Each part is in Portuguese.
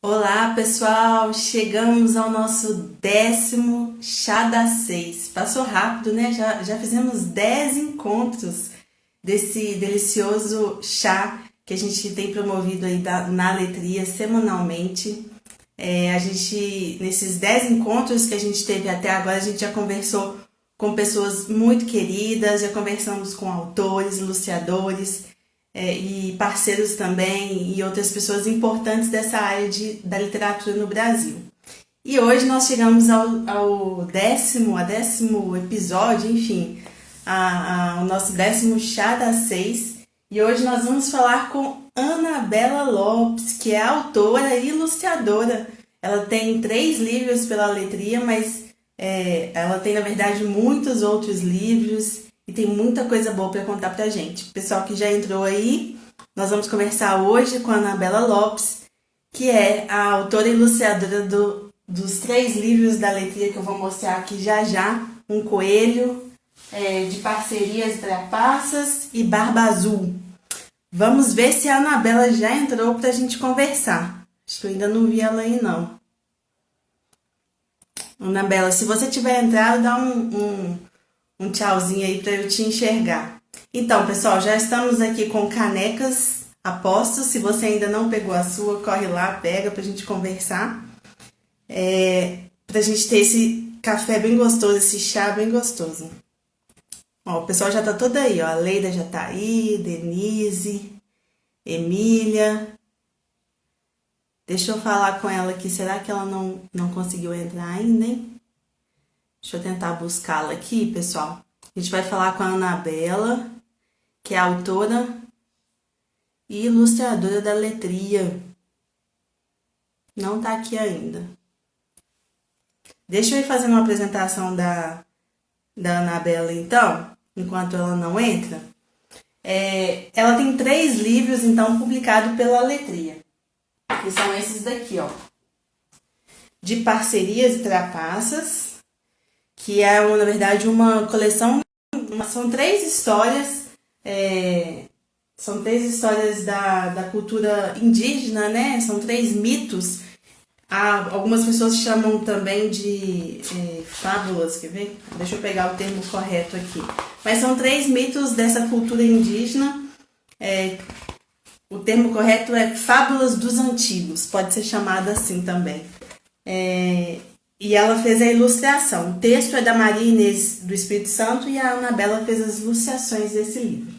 Olá, pessoal! Chegamos ao nosso 10º Chá das 6. Passou rápido, né? Já fizemos 10 encontros desse delicioso chá que a gente tem promovido aí na Letria semanalmente. Nesses 10 encontros que a gente teve até agora, a gente já conversou com pessoas muito queridas, já conversamos com autores, ilustradores, e parceiros também e outras pessoas importantes dessa área da literatura no Brasil. E hoje nós chegamos ao décimo episódio, enfim, ao nosso 10º Chá das 6. E hoje nós vamos falar com Anabela Lopes, que é autora e ilustradora. Ela tem 3 livros pela Letria, mas ela tem, na verdade, muitos outros livros e tem muita coisa boa para contar pra gente. Pessoal que já entrou aí, nós vamos conversar hoje com a Anabela Lopes, que é a autora e ilustradora dos 3 livros da Letria que eu vou mostrar aqui já já. Um Coelho, de Parcerias e Trapaças e Barba Azul. Vamos ver se a Anabela já entrou pra gente conversar. Acho que eu ainda não vi ela aí, não. Anabela, se você tiver entrado, dá um tchauzinho aí para eu te enxergar. Então, pessoal, já estamos aqui com canecas a postos. Se você ainda não pegou a sua, corre lá, pega pra gente conversar. Pra gente ter esse café bem gostoso, esse chá bem gostoso. Ó, o pessoal já tá todo aí, ó. A Leida já tá aí, Denise, Emília. Deixa eu falar com ela aqui. Será que ela não conseguiu entrar ainda, hein? Deixa eu tentar buscá-la aqui, pessoal. A gente vai falar com a Anabela, que é autora e ilustradora da Letria. Não tá aqui ainda. Deixa eu ir fazendo uma apresentação da Anabela, então, enquanto ela não entra. Ela tem 3 livros, então, publicados pela Letria. Que são esses daqui, ó. De Parcerias e Trapaças, que é, na verdade, uma coleção. São 3 histórias. São 3 histórias da cultura indígena, né? São 3 mitos. Algumas pessoas chamam também de fábulas, quer ver? Deixa eu pegar o termo correto aqui. Mas são 3 mitos dessa cultura indígena. O termo correto é Fábulas dos Antigos, pode ser chamada assim também. E ela fez a ilustração. O texto é da Maria Inês do Espírito Santo e a Anabela fez as ilustrações desse livro.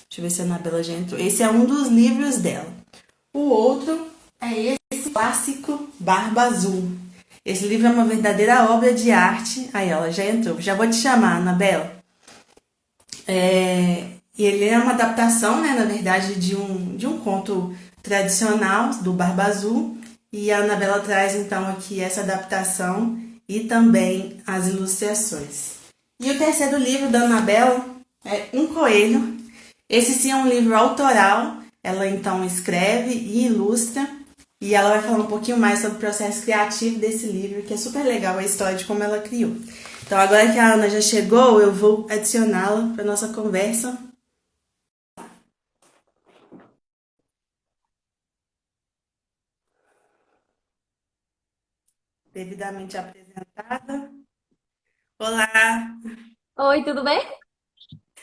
Deixa eu ver se a Anabela já entrou. Esse é um dos livros dela. O outro é esse clássico Barba Azul. Esse livro é uma verdadeira obra de arte. Aí ela já entrou. Já vou te chamar, Anabela. E ele é uma adaptação, né, na verdade, de um conto tradicional do Barba Azul. E a Anabela traz, então, aqui essa adaptação e também as ilustrações. E o terceiro livro da Anabela é Um Coelho. Esse sim é um livro autoral. Ela, então, escreve e ilustra. E ela vai falar um pouquinho mais sobre o processo criativo desse livro, que é super legal a história de como ela criou. Então, agora que a Ana já chegou, eu vou adicioná-la para nossa conversa. Devidamente apresentada. Olá, Oi, tudo bem?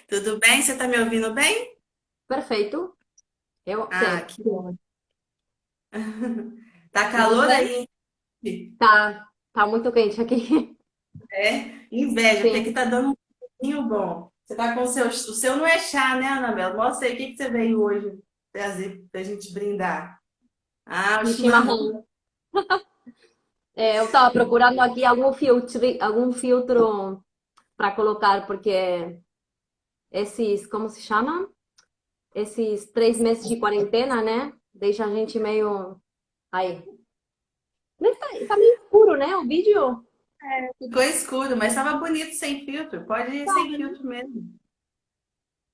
tudo bem? Você está me ouvindo bem? Perfeito. Ah, Sim. que bom. Tá Vamos calor ver? aí? Tá muito quente aqui. Inveja, porque aqui Sim. tá dando um pouquinho bom. Você tá com o seu não é chá, né, Anabela? Mostra aí o que você veio hoje trazer pra gente brindar. Ah, o Um chimarrão. chimarrão. Eu estava procurando aqui algum filtro para colocar, porque como se chama? Esses 3 meses de quarentena, né? Deixa a gente meio. Aí. Mas tá meio escuro, né? O vídeo. Ficou escuro, mas tava bonito sem filtro. Pode ir Tá, sem né? filtro mesmo.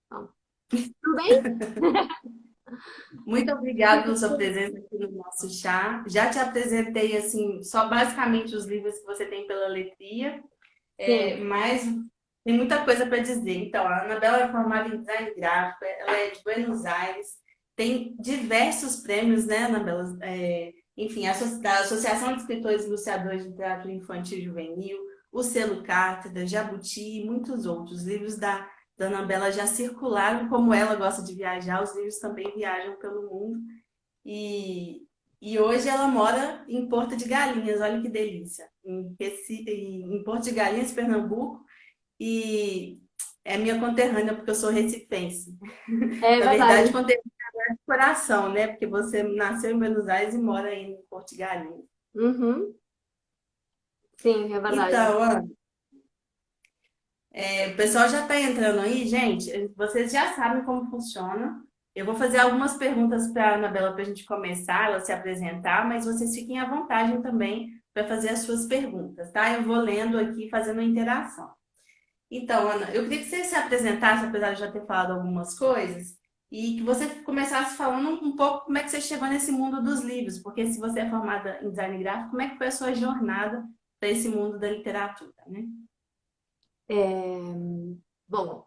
Então, tudo bem? Muito obrigada pela sua presença aqui no nosso chá. Já te apresentei, assim, só basicamente os livros que você tem pela Letria, Sim. mas tem muita coisa para dizer. Então, a Anabela é formada em design gráfico, ela é de Buenos Aires, tem diversos prêmios, né, Anabela? enfim, da Associação de Escritores e Ilustradores de Literatura Infantil e Juvenil, o Selo Cátedra, Jabuti e muitos outros. Os livros da Anabela já circularam, como ela gosta de viajar, os livros também viajam pelo mundo. E, e hoje ela mora em Porto de Galinhas, olha que delícia, em Porto de Galinhas, Pernambuco, e é minha conterrânea porque eu sou recifense. É Na verdade, verdade. conterrânea de coração, né? Porque você nasceu em Buenos Aires e mora aí em Porto de Galinhas. Uhum. Sim, é verdade. Então, Ana, o pessoal já está entrando aí, gente. Vocês já sabem como funciona. Eu vou fazer algumas perguntas para a Anabela para a gente começar, ela se apresentar, mas vocês fiquem à vontade também para fazer as suas perguntas, tá? Eu vou lendo aqui, fazendo a interação. Então, Ana, eu queria que você se apresentasse, apesar de já ter falado algumas coisas, e que você começasse falando um pouco como é que você chegou nesse mundo dos livros, porque se você é formada em design gráfico, como é que foi a sua jornada para esse mundo da literatura, né? É, bom,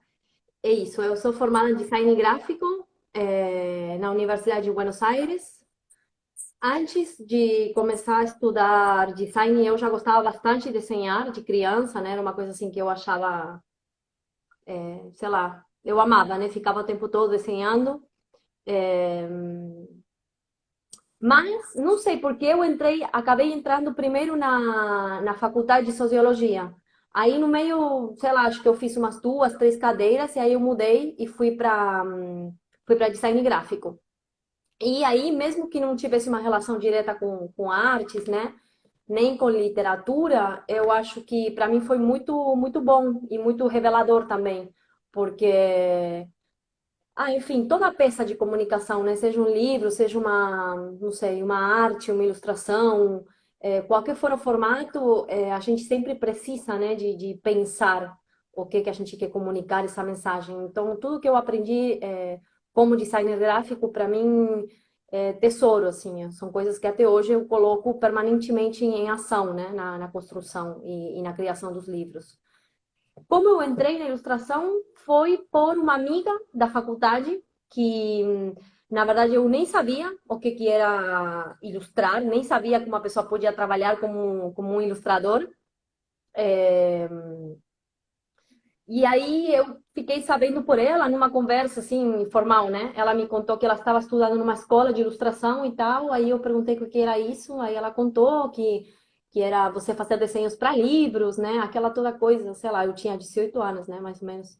é isso. Eu sou formada em design gráfico, na Universidade de Buenos Aires. Antes de começar a estudar design, eu já gostava bastante de desenhar de criança, né? Era uma coisa assim que eu achava, sei lá, eu amava, né? Ficava o tempo todo desenhando. É, Mas não sei porque eu entrei, acabei entrando primeiro na faculdade de sociologia. Aí no meio, sei lá, acho que eu fiz umas duas, três cadeiras e aí eu mudei e fui para design gráfico. E aí, mesmo que não tivesse uma relação direta com artes, né, nem com literatura, eu acho que para mim foi muito muito bom e muito revelador também, porque enfim, toda peça de comunicação, né? Seja um livro, seja uma, não sei, uma arte, uma ilustração, qualquer for o formato, a gente sempre precisa, né, de pensar o que a gente quer comunicar essa mensagem. Então, tudo que eu aprendi como designer gráfico, para mim, é tesouro, assim. São coisas que até hoje eu coloco permanentemente em ação, né, na construção e na criação dos livros. Como eu entrei na ilustração foi por uma amiga da faculdade que, na verdade, eu nem sabia o que era ilustrar, nem sabia que uma pessoa podia trabalhar como um ilustrador. É, E aí eu fiquei sabendo por ela, numa conversa assim, informal, né? Ela me contou que ela estava estudando numa escola de ilustração e tal. Aí eu perguntei o que era isso. Aí ela contou que era você fazer desenhos para livros, né? Aquela toda coisa, sei lá, eu tinha 18 anos, né? Mais ou menos.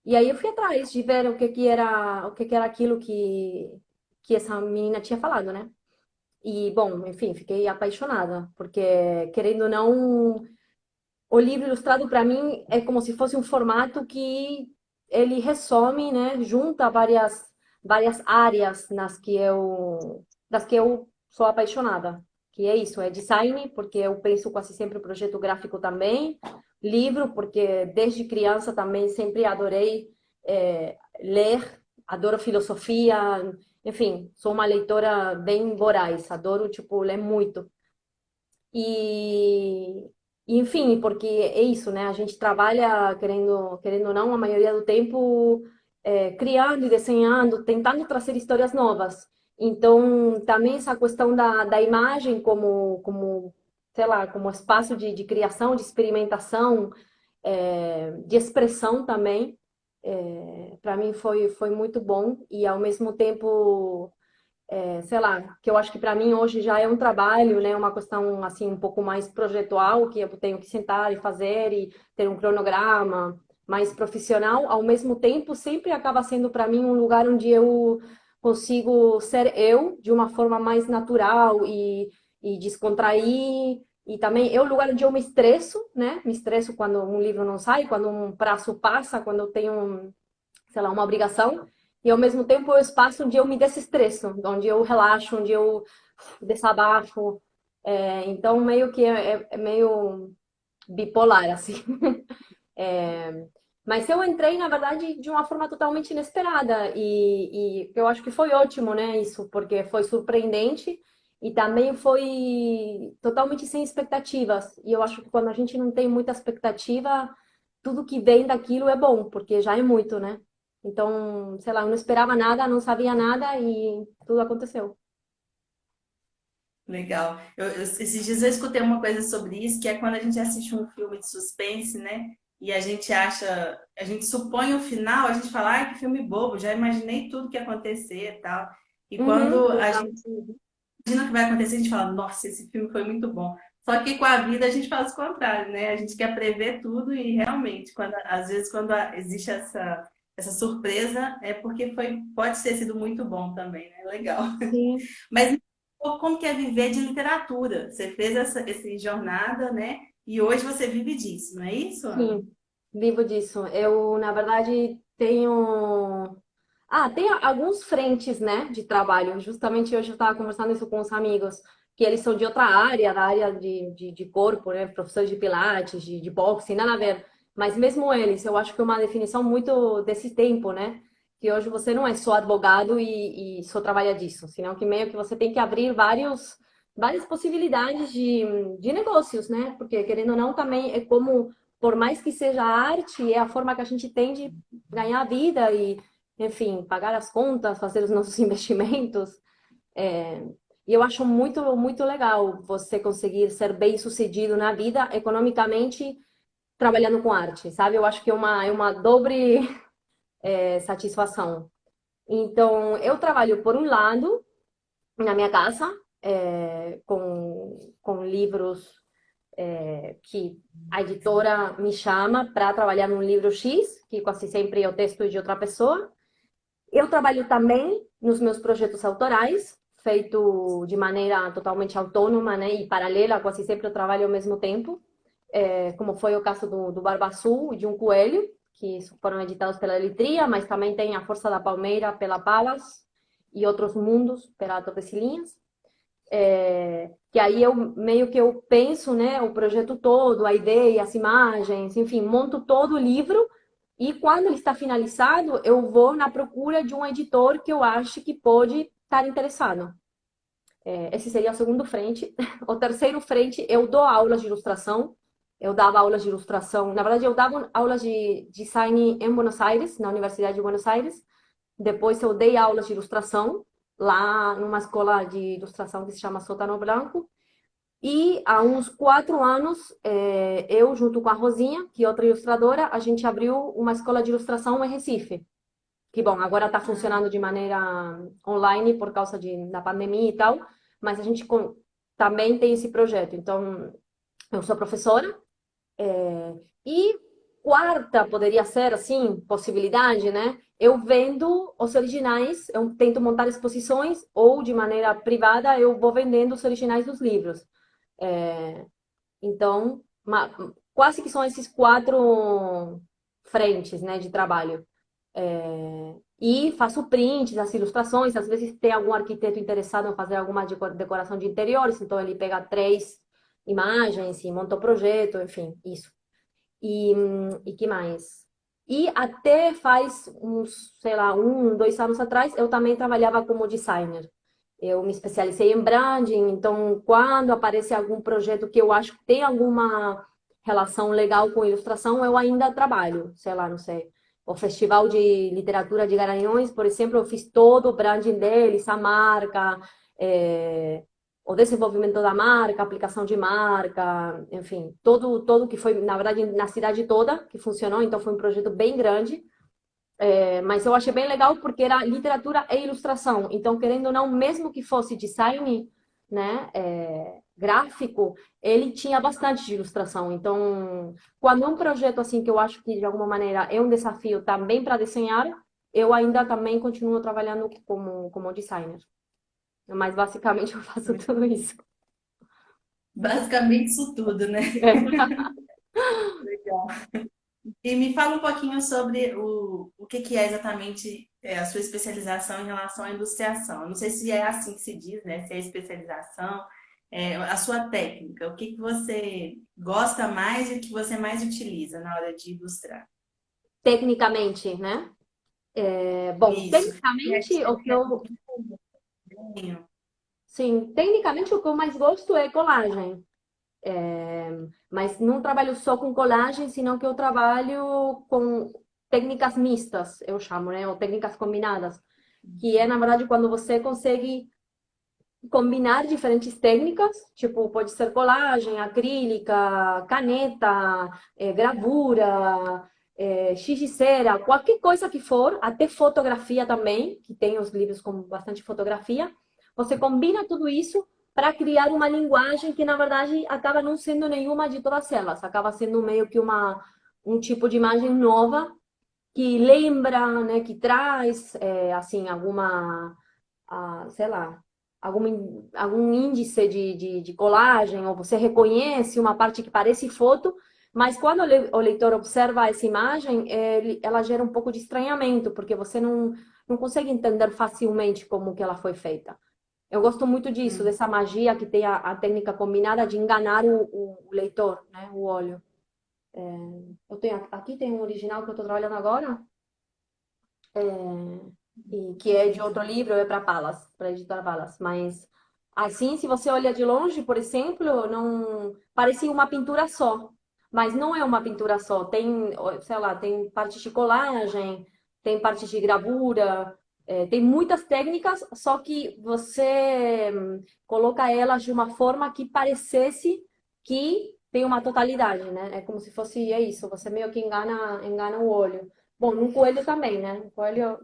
E aí eu fui atrás de ver o que era aquilo que essa menina tinha falado, né? E, bom, enfim, fiquei apaixonada, porque, querendo ou não, o livro ilustrado para mim é como se fosse um formato que ele resume, né, junta várias áreas das que eu sou apaixonada. Que é isso, é design, porque eu penso quase sempre o projeto gráfico também, livro, porque desde criança também sempre adorei ler, adoro filosofia, enfim, sou uma leitora bem voraz, adoro, tipo, ler muito. E, enfim, porque é isso, né? A gente trabalha, querendo ou não, a maioria do tempo criando e desenhando, tentando trazer histórias novas. Então, também essa questão da imagem como, sei lá, como espaço de criação, de experimentação, de expressão também, para mim foi muito bom e, ao mesmo tempo sei lá, que eu acho que para mim hoje já é um trabalho, né, uma questão assim um pouco mais projetual, que eu tenho que sentar e fazer e ter um cronograma mais profissional, ao mesmo tempo sempre acaba sendo para mim um lugar onde eu consigo ser eu de uma forma mais natural e descontrair. E também é o lugar onde eu me estresso, né? Me estresso quando um livro não sai, quando um prazo passa, quando eu tenho, sei lá, uma obrigação, e ao mesmo tempo é o espaço onde eu me desestresso, onde eu relaxo, onde eu desabafo. Então, meio que é meio bipolar, assim. Mas eu entrei, na verdade, de uma forma totalmente inesperada e eu acho que foi ótimo, né, isso, porque foi surpreendente e também foi totalmente sem expectativas. E eu acho que quando a gente não tem muita expectativa, tudo que vem daquilo é bom, porque já é muito, né? Então, sei lá, eu não esperava nada, não sabia nada e tudo aconteceu. Legal. Esses dias eu escutei uma coisa sobre isso, que é quando a gente assiste um filme de suspense, né? E a gente acha, a gente supõe o final, a gente fala, ai, que filme bobo, já imaginei tudo que ia acontecer e tal. E Uhum, quando a exato. gente imagina o que vai acontecer, a gente fala, nossa, esse filme foi muito bom. Só que com a vida a gente faz o contrário, né? A gente quer prever tudo e realmente, às vezes quando existe essa surpresa, é porque pode ter sido muito bom também, né? Legal. Sim, Mas como que é viver de literatura? Você fez essa jornada, né? E hoje você vive disso, não é isso, Ana? sim, vivo disso. Eu, na verdade, tenho. Ah, tem alguns frentes, né, de trabalho. Justamente hoje eu estava conversando isso com os amigos, que eles são de outra área, da área de corpo, né, professores de pilates, de boxe, nada a ver. Mas mesmo eles, eu acho que é uma definição muito desse tempo, né? Que hoje você não é só advogado e só trabalha disso, senão que meio que você tem que abrir várias possibilidades de negócios, né? Porque, querendo ou não, também é como, por mais que seja arte, é a forma que a gente tem de ganhar a vida e enfim, pagar as contas, fazer os nossos investimentos. É, e eu acho muito legal você conseguir ser bem-sucedido na vida, economicamente, trabalhando com arte, sabe? Eu acho que é uma dobre satisfação. Então, eu trabalho, por um lado, na minha casa, com livros que a editora me chama para trabalhar num livro X, que quase sempre é o texto de outra pessoa. Eu trabalho também nos meus projetos autorais, feito de maneira totalmente autônoma, né, e paralela, quase sempre eu trabalho ao mesmo tempo, como foi o caso do Barba Azul e de um Coelho, que foram editados pela Letria, mas também tem A Força da Palmeira pela Palas e Outros Mundos pela Tordesilhas. Que aí eu meio que eu penso, né, o projeto todo, a ideia, as imagens, enfim, monto todo o livro e quando ele está finalizado, eu vou na procura de um editor que eu acho que pode estar interessado. Esse seria o segundo frente. O terceiro frente, eu dou aulas de ilustração. Eu dava aulas de ilustração. Na verdade, eu dava aulas de design em Buenos Aires, na Universidade de Buenos Aires. Depois, eu dei aulas de ilustração lá numa escola de ilustração que se chama Sótano Branco. E há uns 4 anos, eu, junto com a Rosinha, que é outra ilustradora, a gente abriu uma escola de ilustração em Recife. Que, bom, agora está funcionando de maneira online por causa da pandemia e tal, mas a gente também tem esse projeto. Então, eu sou professora. E quarta poderia ser, assim, possibilidade, né? Eu vendo os originais, eu tento montar exposições ou, de maneira privada, eu vou vendendo os originais dos livros. É, então, quase que são esses quatro frentes, né, de trabalho. E faço prints, as ilustrações, às vezes tem algum arquiteto interessado em fazer alguma decoração de interiores, então ele pega 3 imagens e monta o projeto, enfim, isso. E que mais? E até faz uns, sei lá, 2 anos atrás, eu também trabalhava como designer. Eu me especializei em branding, então quando aparece algum projeto que eu acho que tem alguma relação legal com ilustração, eu ainda trabalho. Sei lá, não sei. O Festival de Literatura de Garanhões, por exemplo, eu fiz todo o branding deles, a marca, o desenvolvimento da marca, a aplicação de marca, enfim, todo que foi, na verdade, na cidade toda que funcionou, então foi um projeto bem grande. Mas eu achei bem legal porque era literatura e ilustração. Então, querendo ou não, mesmo que fosse design, né, gráfico, ele tinha bastante de ilustração. Então, quando é um projeto assim que eu acho que de alguma maneira é um desafio também para desenhar, eu ainda também continuo trabalhando como designer. Mas basicamente eu faço tudo isso. Basicamente isso tudo, né? Legal. E me fala um pouquinho sobre o que é exatamente a sua especialização em relação à ilustração. Eu não sei se é assim que se diz, né? Se é especialização, a sua técnica. O que você gosta mais e o que você mais utiliza na hora de ilustrar? Tecnicamente, né? Bom, Isso. tecnicamente o que eu, Criatividade. sim, tecnicamente o que eu mais gosto é colagem. Mas não trabalho só com colagem, senão que eu trabalho com técnicas mistas, eu chamo, né? Ou técnicas combinadas, que é, na verdade, quando você consegue. combinar diferentes técnicas, tipo, pode ser colagem, acrílica, caneta, gravura, giz de cera, qualquer coisa que for, até fotografia também, que tem os livros com bastante fotografia. Você combina tudo isso para criar uma linguagem que, na verdade, acaba não sendo nenhuma de todas elas, acaba sendo meio que um tipo de imagem nova que lembra, né, que traz, assim, sei lá, algum índice de colagem, ou você reconhece uma parte que parece foto, mas quando o leitor observa essa imagem, ela gera um pouco de estranhamento, porque você não consegue entender facilmente como que ela foi feita. Eu gosto muito disso, Hum. dessa magia que tem a técnica combinada de enganar o leitor, né, o olho. Aqui tem um original que eu estou trabalhando agora, e que é de outro livro, é para Palas, para a editora Palas. Mas assim, se você olha de longe, por exemplo, não parece uma pintura só, mas não é uma pintura só. Tem, sei lá, tem parte de colagem, tem parte de gravura, tem muitas técnicas, só que você coloca elas de uma forma que parecesse que tem uma totalidade, né? É como se fosse, é isso, você meio que engana o olho. Bom, no coelho também, né? No coelho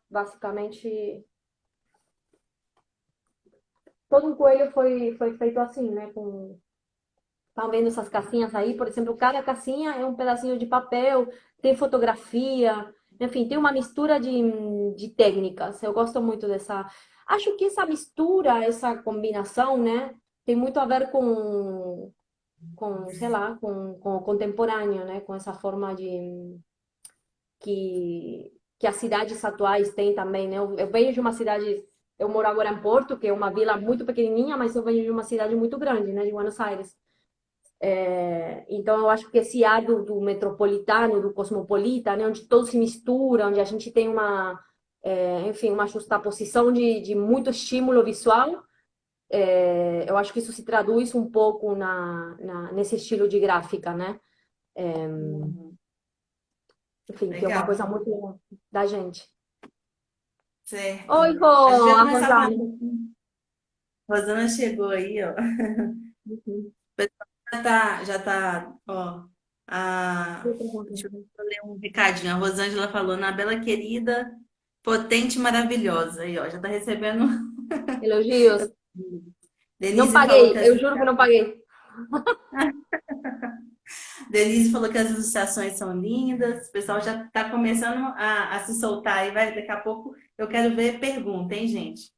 basicamente, todo um coelho foi feito assim, né? Estão vendo essas caixinhas aí? Por exemplo, cada caixinha é um pedacinho de papel, tem fotografia, enfim, tem uma mistura de técnicas. Eu gosto muito dessa. Acho que essa mistura, essa combinação, né? Tem muito a ver sei lá, com o contemporâneo, né? Com essa forma que as cidades atuais têm também, né? Eu venho de uma cidade, eu moro agora em Porto, que é uma vila muito pequenininha, mas eu venho de uma cidade muito grande, né? De Buenos Aires. Então, eu acho que esse ar do metropolitano, do cosmopolita, né? Onde todo se mistura, onde a gente tem enfim, uma justaposição de muito estímulo visual, eu acho que isso se traduz um pouco nesse estilo de gráfica, né? Uhum. Enfim, que é uma Legal. coisa muito da gente. Certo. Oi, Rô, A gente vai a começar a falar um Rosane. pouquinho. Rosana chegou aí, ó. Já tá, ó. Deixa eu ler um recadinho. A Rosângela falou, na Bela querida, potente e maravilhosa. Aí, ó, já tá recebendo. Elogios. Não Denise falou que paguei, as, eu juro que não paguei. Denise falou que as ilustrações são lindas. O pessoal já está começando a se soltar aí. Daqui a pouco eu quero ver pergunta, hein, gente?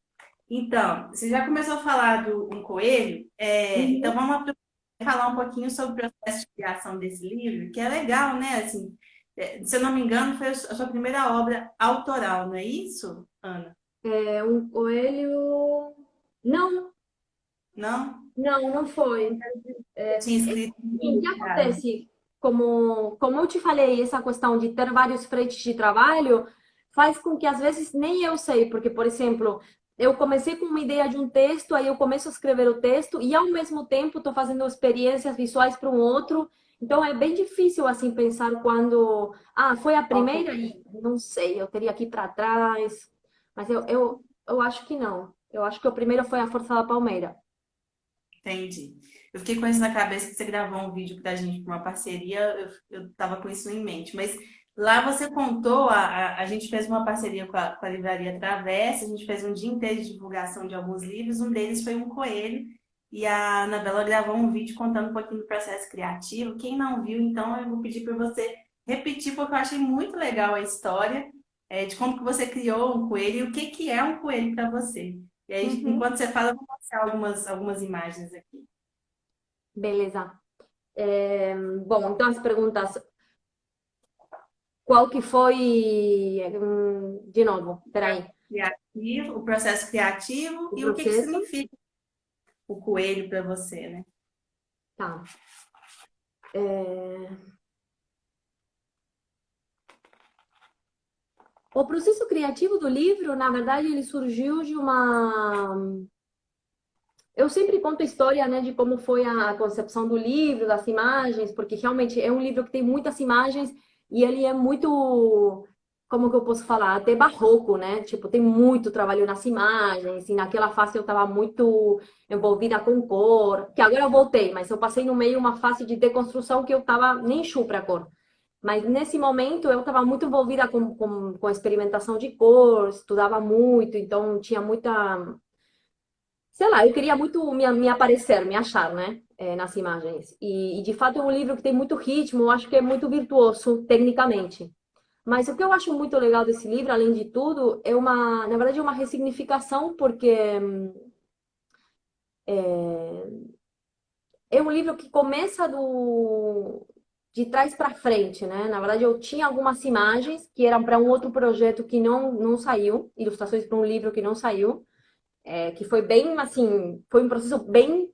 Então, você já começou a falar do um coelho, então Uhum. vamos falar um pouquinho sobre o processo de criação desse livro, que é legal, né? Assim, se eu não me engano, foi a sua primeira obra autoral, não é isso, Ana? É um coelho. Não, Não? não foi. Você tinha escrito um Sim, o que ilustrado. acontece? Como eu te falei, essa questão de ter vários frentes de trabalho faz com que às vezes nem eu sei, porque, por exemplo, eu comecei com uma ideia de um texto, aí eu começo a escrever o texto e ao mesmo tempo estou fazendo experiências visuais para um outro. Então é bem difícil assim pensar quando, foi a Qual que primeira e não sei, eu teria que ir para trás, mas eu acho que não. Eu acho que o primeiro foi a Força da Palmeira. Entendi. Eu fiquei com isso na cabeça que você gravou um vídeo pra gente, com uma parceria, eu tava com isso em mente. Mas lá você contou, a gente fez uma parceria com a Livraria Travessa, a gente fez um dia inteiro de divulgação de alguns livros, um deles foi um coelho, e a Anabela gravou um vídeo contando um pouquinho do processo criativo. Quem não viu, então, eu vou pedir para você repetir, porque eu achei muito legal a história, de como que você criou um coelho e o que que é um coelho para você. E aí, Uhum. enquanto você fala, eu vou mostrar algumas imagens aqui. Beleza. Bom, então as perguntas. Qual que foi. De novo, peraí. Criativo, o processo criativo O e o que que processo? significa o coelho para você, né? Tá. É, O processo criativo do livro, na verdade, ele surgiu de uma. Eu sempre conto a história, né, de como foi a concepção do livro, das imagens, porque realmente é um livro que tem muitas imagens e ele é muito como que eu posso falar? Até barroco, né? Tipo, tem muito trabalho nas imagens, e naquela fase eu estava muito envolvida com cor, que agora eu voltei, mas eu passei no meio uma fase de deconstrução que eu estava nem chu para cor. Mas nesse momento eu estava muito envolvida com experimentação de cor, estudava muito, então tinha muita. Sei lá, eu queria muito me aparecer, me achar, né? Nas imagens. E de fato é um livro que tem muito ritmo, eu acho que é muito virtuoso tecnicamente. Mas o que eu acho muito legal desse livro, além de tudo, na verdade, é uma ressignificação, porque é um livro que começa de trás para frente, né? Na verdade, eu tinha algumas imagens que eram para um outro projeto que não saiu, ilustrações para um livro que não saiu, que foi bem, assim, foi um processo bem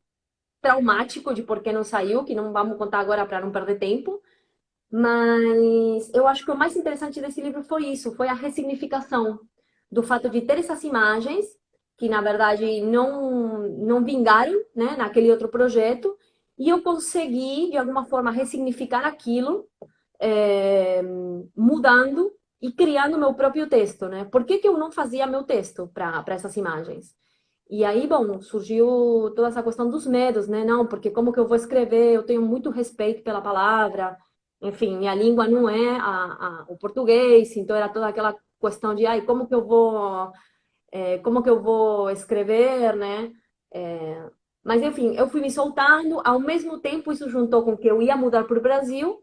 traumático de por que não saiu, que não vamos contar agora para não perder tempo. Mas eu acho que o mais interessante desse livro foi isso, foi a ressignificação do fato de ter essas imagens que na verdade não vingaram, né, naquele outro projeto, e eu consegui de alguma forma ressignificar aquilo, é, mudando e criando meu próprio texto, né? Por que que eu não fazia meu texto para essas imagens? E aí, bom, surgiu toda essa questão dos medos, né? Não, porque como que eu vou escrever? Eu tenho muito respeito pela palavra. Enfim, minha língua não é o português, então era toda aquela questão de, ai, como que eu vou escrever, né? É, mas enfim, eu fui me soltando. Ao mesmo tempo, isso juntou com que eu ia mudar para o Brasil,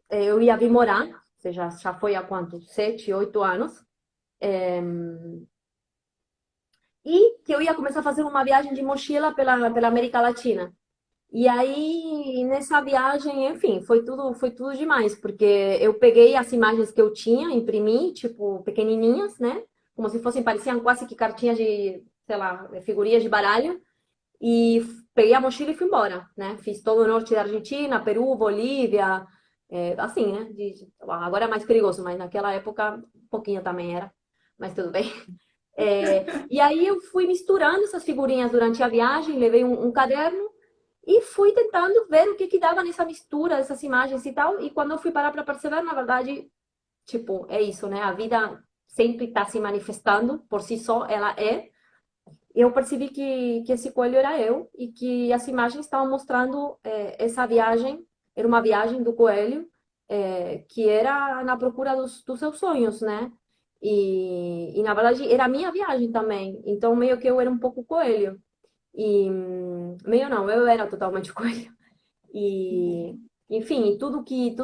eu ia vir morar, ou seja, já foi há quanto? 7, 8 anos. E que eu ia começar a fazer uma viagem de mochila pela América Latina. E aí, nessa viagem, enfim, foi tudo demais, porque eu peguei as imagens que eu tinha, imprimi, tipo, pequenininhas, né? Como se fossem, pareciam quase que cartinhas de, sei lá, figurinhas de baralho. E peguei a mochila e fui embora, né? Fiz todo o norte da Argentina, Peru, Bolívia, assim, né? Agora é mais perigoso, mas naquela época, um pouquinho também era, mas tudo bem. E aí eu fui misturando essas figurinhas durante a viagem, levei um caderno e fui tentando ver o que que dava nessa mistura dessas imagens e tal. E quando eu fui parar para perceber, na verdade, tipo, é isso, né? A vida sempre está se manifestando por si só, ela é. Eu percebi que esse coelho era eu e que as imagens estavam mostrando essa viagem, era uma viagem do coelho, que era na procura dos seus sonhos, né? E na verdade era a minha viagem também, então meio que eu era um pouco coelho. E meio não, eu era totalmente coelho. E enfim, tudo que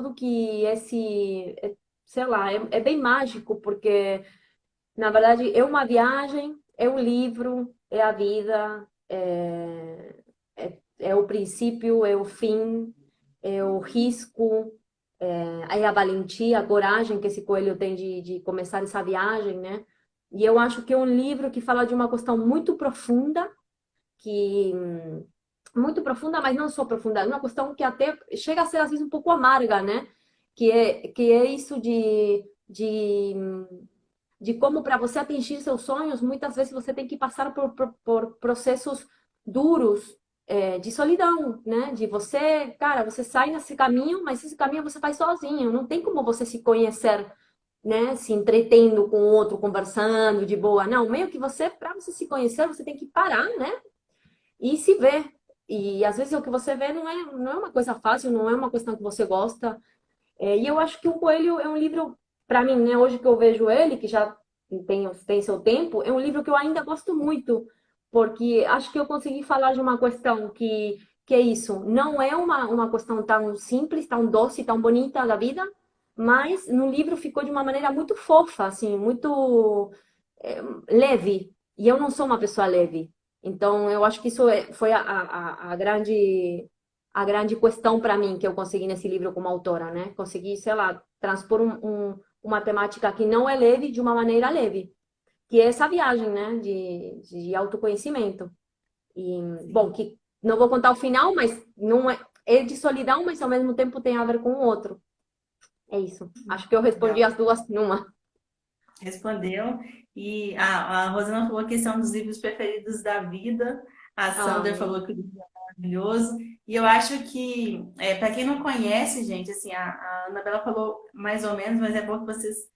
sei lá, é bem mágico, porque na verdade é uma viagem, é um livro, é a vida, é o princípio, é o fim, é o risco, é a valentia, a coragem que esse coelho tem de começar essa viagem, né? E eu acho que é um livro que fala de uma questão muito profunda, que muito profunda, mas não só profunda, é uma questão que até chega a ser às vezes um pouco amarga, né? Que é isso de como para você atingir seus sonhos, muitas vezes você tem que passar por processos duros, de solidão, né? De você, cara, você sai nesse caminho, mas esse caminho você faz sozinho, não tem como você se conhecer, né? Se entretendo com o outro, conversando de boa. Não, meio que você, para você se conhecer, você tem que parar, né? E se ver. E às vezes o que você vê não é uma coisa fácil, não é uma questão que você gosta. E eu acho que o Coelho é um livro, para mim, né, hoje que eu vejo ele, que já tem seu tempo, é um livro que eu ainda gosto muito, porque acho que eu consegui falar de uma questão que é isso, não é uma questão tão simples, tão doce, tão bonita da vida, mas no livro ficou de uma maneira muito fofa, assim, muito leve. E eu não sou uma pessoa leve. Então, eu acho que isso foi a grande questão para mim que eu consegui nesse livro como autora, né? Consegui, sei lá, transpor uma temática que não é leve de uma maneira leve, que é essa viagem, né? De autoconhecimento. E, bom, que não vou contar o final, mas não é de solidão, mas ao mesmo tempo tem a ver com o outro. É isso. Acho que eu respondi Legal. as duas numa. Respondeu. E a Rosana falou que esse é um dos livros preferidos da vida. A Sandra Ai, falou que o livro é maravilhoso. E eu acho que, para quem não conhece, gente, assim, a Anabela falou mais ou menos, mas é bom que vocês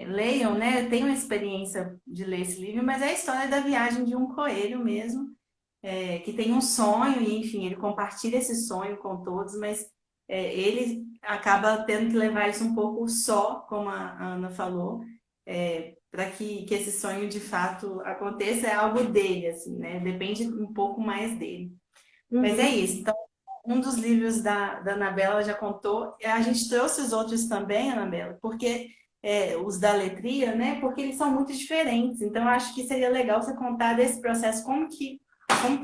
leiam, né? Eu tenho a experiência de ler esse livro, mas é a história da viagem de um coelho mesmo, que tem um sonho, e enfim, ele compartilha esse sonho com todos, mas ele acaba tendo que levar isso um pouco só, como a Ana falou, para que esse sonho de fato aconteça, é algo dele, assim, né? Depende um pouco mais dele. Mas é Uhum, isso. Então, um dos livros da Anabela já contou. A gente trouxe os outros também, Anabela, porque os da letria, né? Porque eles são muito diferentes. Então, eu acho que seria legal você contar desse processo, como que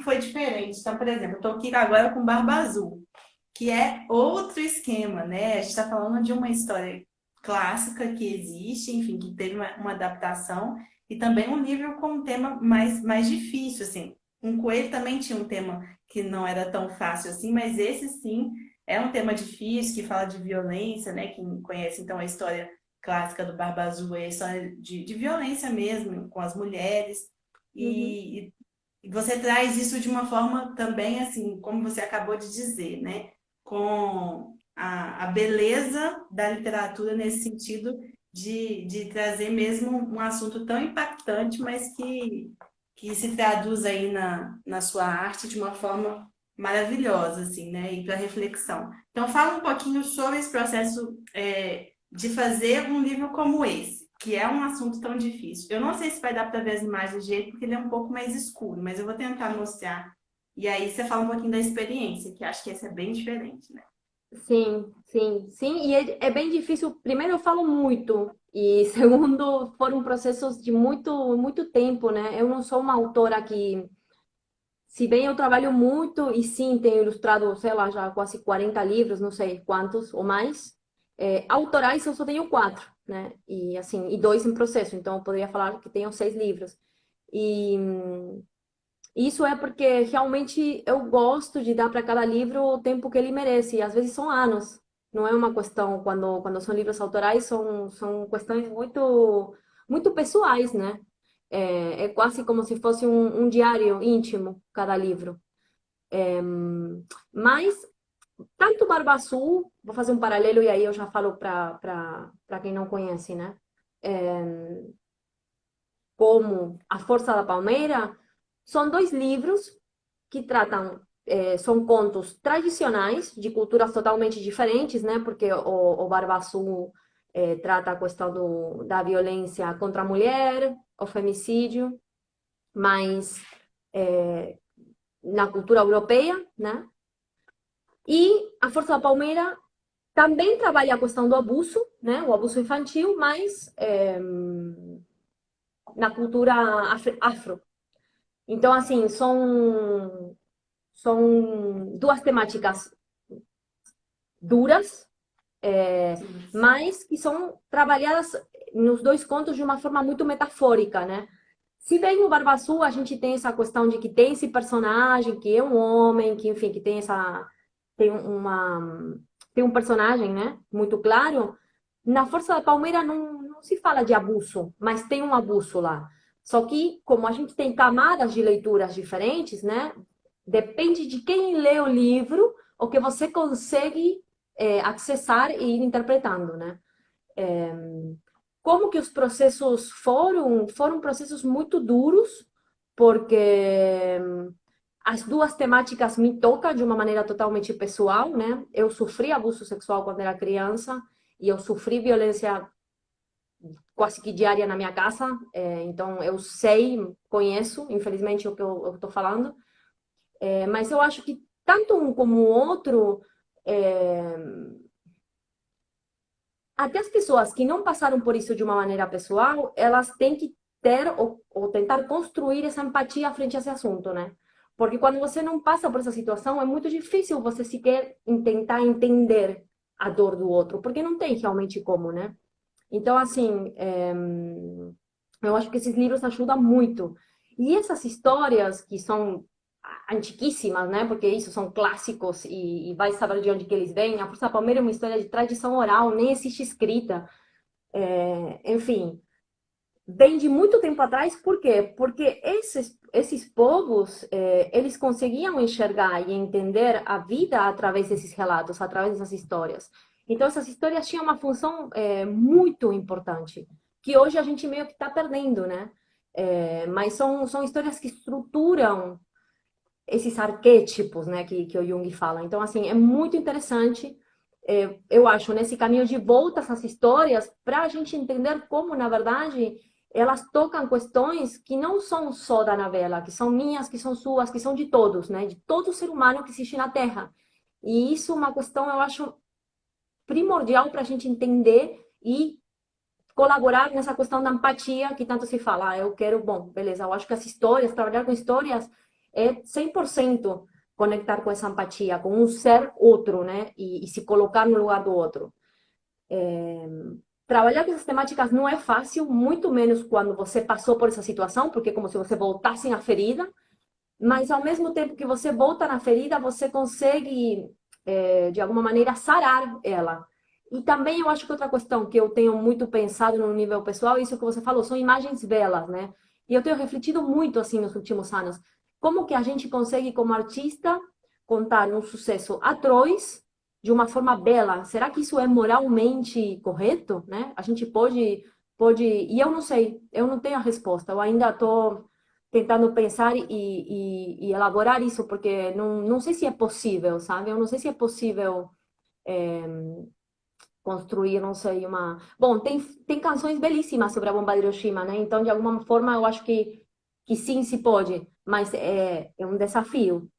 foi diferente. Então, por exemplo, eu estou aqui agora com Barba Azul, que é outro esquema, né? A gente está falando de uma história clássica que existe, enfim, que teve uma adaptação, e também um livro com um tema mais difícil, assim. Um Coelho também tinha um tema que não era tão fácil assim, mas esse sim é um tema difícil, que fala de violência, né? Quem conhece então a história clássica do Barba Azul é a história de violência mesmo com as mulheres. uhum, E você traz isso de uma forma também, assim, como você acabou de dizer, né? Com a beleza da literatura nesse sentido de trazer mesmo um assunto tão impactante, mas que se traduz aí na sua arte de uma forma maravilhosa, assim, né? E para reflexão. Então, fala um pouquinho sobre esse processo, de fazer um livro como esse, que é um assunto tão difícil. Eu não sei se vai dar para ver as imagens de jeito, porque ele é um pouco mais escuro, mas eu vou tentar mostrar. E aí você fala um pouquinho da experiência, que acho que esse é bem diferente, né? sim, sim, sim. E é bem difícil. Primeiro, eu falo muito. E segundo, foram processos de muito, muito tempo, né? Eu não sou uma autora que, se bem eu trabalho muito, e sim, tenho ilustrado, sei lá, já quase 40 livros, não sei quantos ou mais. Autorais eu só tenho quatro, né? E assim, e dois em processo. Então, eu poderia falar que tenho 6 livros. E isso é porque realmente eu gosto de dar para cada livro o tempo que ele merece. E às vezes são anos. Não é uma questão, quando são livros autorais, são questões muito, muito pessoais, né? É quase como se fosse um diário íntimo, cada livro. Mas, tanto Barba Azul, vou fazer um paralelo e aí eu já falo para quem não conhece, né? Como A Força da Palmeira, são dois livros que tratam, são contos tradicionais, de culturas totalmente diferentes, né? Porque o Barba Azul trata a questão da violência contra a mulher, o femicídio, mas na cultura europeia, né? E A Força da Palmeira também trabalha a questão do abuso, né? O abuso infantil, mas na cultura afro. Então, assim, são duas temáticas duras, Sim. mas que são trabalhadas nos dois contos de uma forma muito metafórica, né? Se bem no Barba Azul a gente tem essa questão de que tem esse personagem que é um homem, que enfim, que tem uma tem um personagem, né, muito claro. Na Força da Palmeira não se fala de abuso, mas tem um abuso lá. Só que como a gente tem camadas de leituras diferentes, né, depende de quem lê o livro, o que você consegue acessar e ir interpretando, né? Como que os processos foram processos muito duros, porque as duas temáticas me tocam de uma maneira totalmente pessoal, né? Eu sofri abuso sexual quando era criança e eu sofri violência quase que diária na minha casa, então eu sei, conheço, infelizmente, o que eu estou falando. Mas eu acho que tanto um como o outro, é, até as pessoas que não passaram por isso de uma maneira pessoal, elas têm que ter ou tentar construir essa empatia frente a esse assunto, né? Porque quando você não passa por essa situação, é muito difícil você sequer tentar entender a dor do outro, porque não tem realmente como, né? Então, assim, eu acho que esses livros ajudam muito. E essas histórias que são antiquíssimas, né? Porque isso são clássicos e vai saber de onde que eles vêm. A Força Palmeira é uma história de tradição oral, nem existe escrita. Enfim, vem de muito tempo atrás. Por quê? Porque esses povos, eles conseguiam enxergar e entender a vida através desses relatos, através dessas histórias. Então, essas histórias tinham uma função muito importante, que hoje a gente meio que está perdendo, né? Mas são histórias que estruturam esses arquétipos, né, que o Jung fala. Então, assim, é muito interessante, eu acho, nesse caminho de volta a essas histórias, para a gente entender como, na verdade, elas tocam questões que não são só da novela, que são minhas, que são suas, que são de todos, né, de todo ser humano que existe na Terra. E isso é uma questão, eu acho, primordial para a gente entender e colaborar nessa questão da empatia que tanto se fala. Eu quero, bom, beleza, eu acho que as histórias, trabalhar com histórias é 100% conectar com essa empatia, com um ser outro, né? E se colocar no lugar do outro. Trabalhar com essas temáticas não é fácil, muito menos quando você passou por essa situação, porque é como se você voltasse na ferida, mas ao mesmo tempo que você volta na ferida, você consegue, de alguma maneira, sarar ela. E também eu acho que outra questão que eu tenho muito pensado no nível pessoal, isso que você falou, são imagens belas, né? E eu tenho refletido muito assim nos últimos anos. Como que a gente consegue, como artista, contar um sucesso atroz de uma forma bela? Será que isso é moralmente correto, né? A gente pode, e eu não sei, eu não tenho a resposta. Eu ainda estou tentando pensar e elaborar isso, porque não sei se é possível, sabe? Eu não sei se é possível construir, não sei, uma... Bom, tem canções belíssimas sobre a bomba de Hiroshima, né? Então, de alguma forma, eu acho que sim, se pode, mas é um desafio.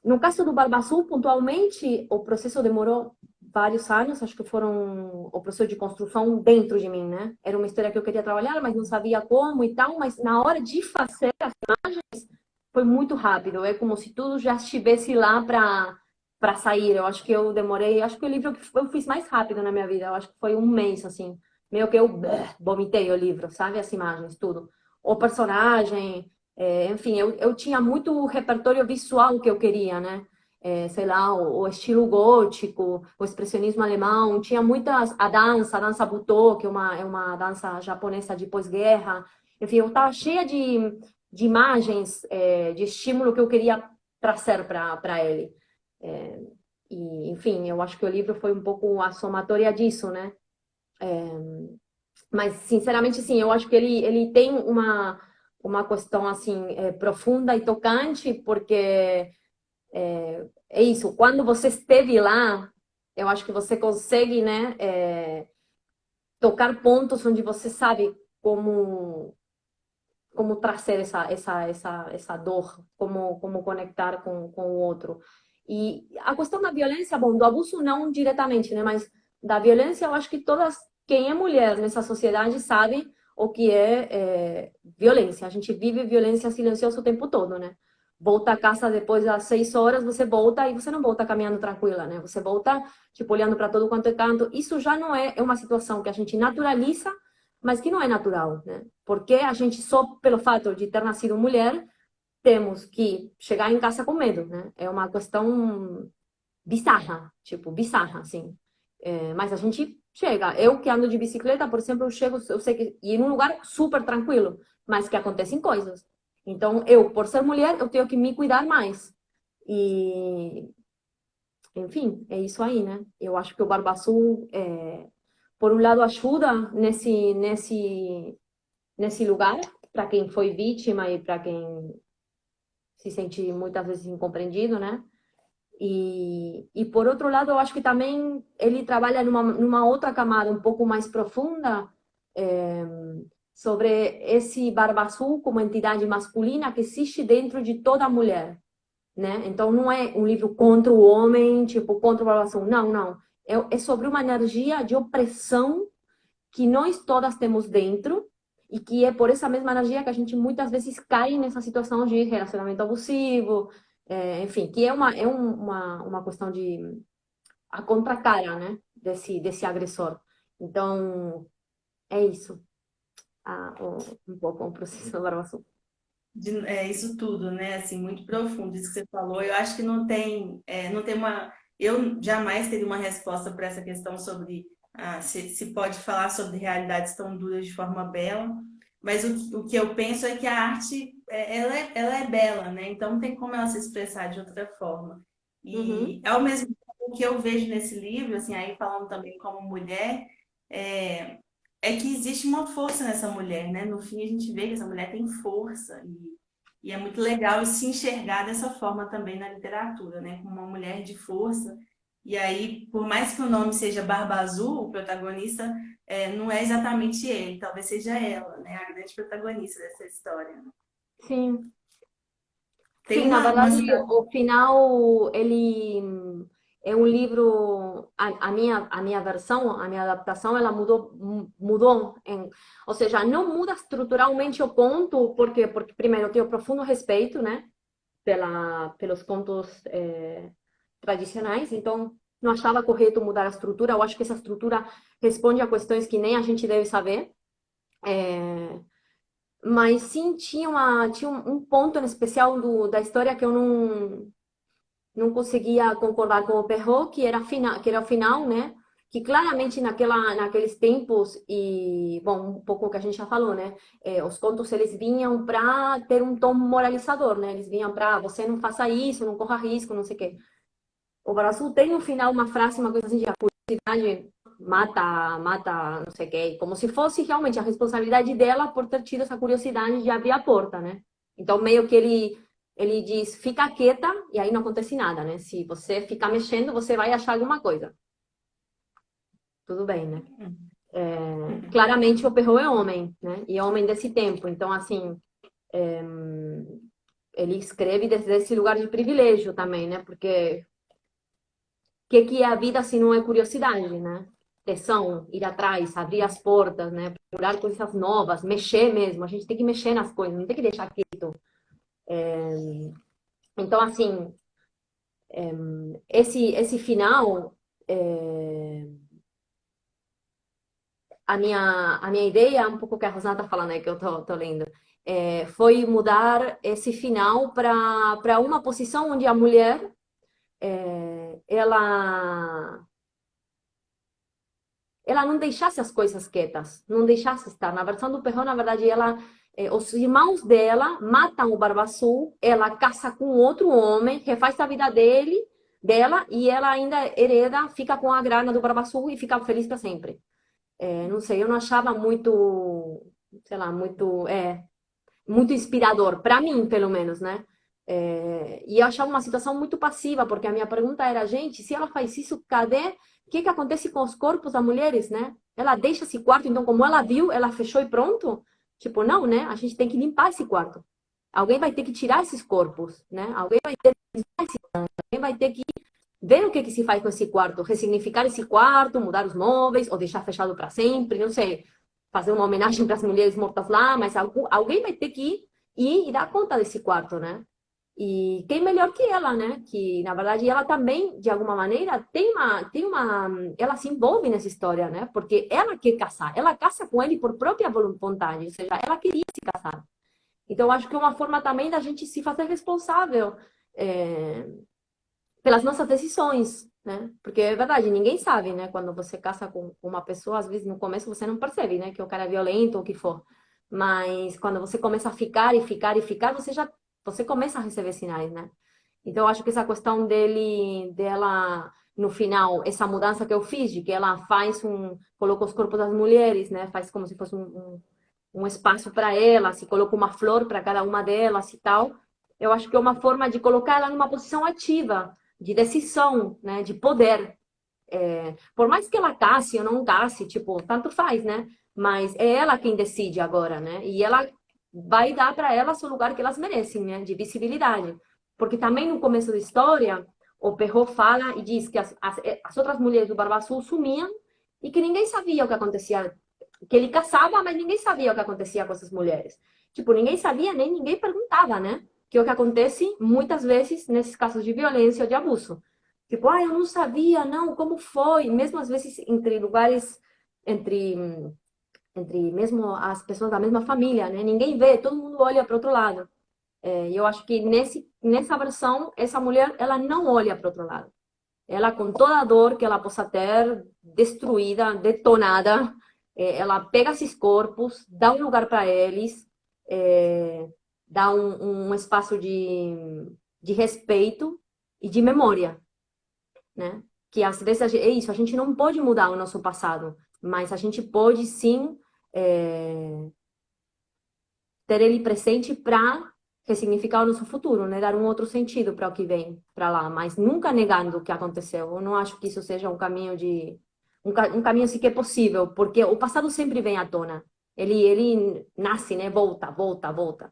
No caso do Barba Azul, pontualmente, o processo demorou vários anos, acho que foram o processo de construção dentro de mim, né? Era uma história que eu queria trabalhar, mas não sabia como e tal, mas na hora de fazer foi muito rápido, é como se tudo já estivesse lá para sair. Eu acho que eu demorei, acho que o livro que eu fiz mais rápido na minha vida, eu acho que foi um mês assim, meio que eu vomitei o livro, sabe, as imagens, tudo. O personagem, enfim, eu tinha muito repertório visual que eu queria, né? Sei lá, o estilo gótico, o expressionismo alemão, tinha muitas, a dança Butô, que é uma dança japonesa de pós-guerra. Enfim, eu estava cheia de imagens, de estímulo que eu queria trazer para ele. É, e, enfim, eu acho que o livro foi um pouco a somatória disso, né? Mas, sinceramente, sim, eu acho que ele tem uma questão, assim, profunda e tocante, porque é isso, quando você esteve lá, eu acho que você consegue, né, tocar pontos onde você sabe como trazer essa dor, como conectar com o outro. E a questão da violência, bom, do abuso não diretamente, né, mas da violência, eu acho que quem é mulher nessa sociedade sabe o que é violência. A gente vive violência silenciosa o tempo todo, né? Volta a casa depois das 6 horas, você volta e você não volta caminhando tranquila, né? Você volta, tipo, olhando para todo quanto é canto. Isso já não é uma situação que a gente naturaliza, mas que não é natural, né? Porque a gente só pelo fato de ter nascido mulher temos que chegar em casa com medo, né? É uma questão bizarra, tipo bizarra, assim. Mas a gente chega. Eu que ando de bicicleta, por exemplo, eu chego, eu sei que e em um lugar super tranquilo, mas que acontecem coisas. Então eu, por ser mulher, eu tenho que me cuidar mais. E enfim, é isso aí, né? Eu acho que o Barba Azul, por um lado, ajuda nesse lugar, para quem foi vítima e para quem se sente muitas vezes incompreendido, né? E por outro lado, eu acho que também ele trabalha numa outra camada um pouco mais profunda, é, sobre esse Barba Azul como entidade masculina que existe dentro de toda mulher, né? Então não é um livro contra o homem, tipo, contra o Barba Azul, não, não. É sobre uma energia de opressão que nós todas temos dentro e que é por essa mesma energia que a gente muitas vezes cai nessa situação de relacionamento abusivo, enfim, que é uma questão de a contracara, né, desse agressor. Então, é isso, um pouco o processo da Barba Azul. É isso tudo, né? Assim, muito profundo isso que você falou. Eu acho que não tem uma. Eu jamais teria uma resposta para essa questão sobre se pode falar sobre realidades tão duras de forma bela. Mas o que eu penso é que a arte, ela é bela, né? Então não tem como ela se expressar de outra forma. E Uhum. ao mesmo tempo que eu vejo nesse livro, assim, aí falando também como mulher, é, é que existe uma força nessa mulher, né? No fim a gente vê que essa mulher tem força e é muito legal se enxergar dessa forma também na literatura, né? Como uma mulher de força. E aí, por mais que o nome seja Barba Azul, o protagonista não é exatamente ele, talvez seja ela, né? A grande protagonista dessa história. Sim. Tem Sim, na uma verdade, cita- o final, ele é um livro, a minha versão, a minha adaptação, ela mudou, ou seja, não muda estruturalmente o conto, porque primeiro, eu tenho profundo respeito, né, pelos contos tradicionais, então não achava correto mudar a estrutura, eu acho que essa estrutura responde a questões que nem a gente deve saber, é, mas sim tinha um ponto em especial da história que eu não conseguia concordar com o Perrault, que era o final, né? Que claramente naqueles tempos, e, bom, um pouco o que a gente já falou, né? Os contos, eles vinham para ter um tom moralizador, né? Eles vinham para você não faça isso, não corra risco, não sei o quê. O Brasil tem no final uma frase, uma coisa assim, de a curiosidade mata, não sei o quê, como se fosse realmente a responsabilidade dela por ter tido essa curiosidade de abrir a porta, né? Então, meio que ele diz, fica quieta e aí não acontece nada, né? Se você ficar mexendo, você vai achar alguma coisa. Tudo bem, né? Claramente o Perrault é homem, né? E é homem desse tempo. Então, assim, ele escreve desde esse lugar de privilégio também, né? Porque que é a vida se não é curiosidade, né? Tesão, ir atrás, abrir as portas, né? Procurar coisas novas, mexer mesmo. A gente tem que mexer nas coisas, não tem que deixar quieto. Então, assim, esse final, a minha ideia, um pouco que a Rosana tá falando aí, que eu tô lendo, foi mudar esse final para uma posição onde a mulher, ela não deixasse as coisas quietas, não deixasse estar. Na versão do Perrot, na verdade, os irmãos dela matam o Barba Azul, ela casa com outro homem, refaz a vida dela, e ela ainda hereda, fica com a grana do Barba Azul e fica feliz para sempre. Não sei, eu não achava muito, sei lá, muito inspirador, para mim, pelo menos, né? E eu achava uma situação muito passiva, porque a minha pergunta era, gente, se ela faz isso, cadê? O que que acontece com os corpos das mulheres, né? Ela deixa esse quarto, então, como ela viu, ela fechou e pronto? Tipo, não, né? A gente tem que limpar esse quarto. Alguém vai ter que tirar esses corpos, né? Alguém vai ter que ver o que que se faz com esse quarto, ressignificar esse quarto, mudar os móveis, ou deixar fechado para sempre, não sei, fazer uma homenagem para as mulheres mortas lá, mas alguém vai ter que ir e dar conta desse quarto, né? E quem melhor que ela, né? Que na verdade ela também, de alguma maneira, ela se envolve nessa história, né? Porque ela quer casar, ela casa com ele por própria vontade, ou seja, ela queria se casar. Então, acho que é uma forma também da gente se fazer responsável é, pelas nossas decisões, né? Porque é verdade, ninguém sabe, né? Quando você casa com uma pessoa, às vezes no começo você não percebe, né? Que o cara é violento ou o que for. Mas quando você começa a ficar e ficar e ficar, você começa a receber sinais, né? Então, eu acho que essa questão dela, no final, essa mudança que eu fiz, de que ela coloca os corpos das mulheres, né? Faz como se fosse um espaço para elas, se coloca uma flor para cada uma delas e tal. Eu acho que é uma forma de colocar ela numa posição ativa, de decisão, né? De poder. Por mais que ela casse ou não casse, tipo, tanto faz, né? Mas é ela quem decide agora, né? E ela vai dar para elas o lugar que elas merecem, né? De visibilidade. Porque também no começo da história, o Perrault fala e diz que as outras mulheres do Barba Azul sumiam e que ninguém sabia o que acontecia. Que ele caçava, mas ninguém sabia o que acontecia com essas mulheres. Tipo, ninguém sabia, nem ninguém perguntava, né? Que é o que acontece muitas vezes nesses casos de violência ou de abuso. Tipo, eu não sabia, não, como foi? Mesmo às vezes entre lugares, entre, entre mesmo as pessoas da mesma família, né? Ninguém vê, todo mundo olha para outro lado. E eu acho que nessa versão, essa mulher, ela não olha para outro lado. Ela, com toda a dor que ela possa ter, destruída, detonada, ela pega esses corpos, dá um lugar para eles, dá um espaço de respeito e de memória, né? que às vezes é isso, a gente não pode mudar o nosso passado, mas a gente pode sim ter ele presente para ressignificar o nosso futuro, né? Dar um outro sentido para o que vem para lá, mas nunca negando o que aconteceu. Eu não acho que isso seja um caminho um caminho sequer possível, porque o passado sempre vem à tona. Ele nasce, né? Volta, volta, volta.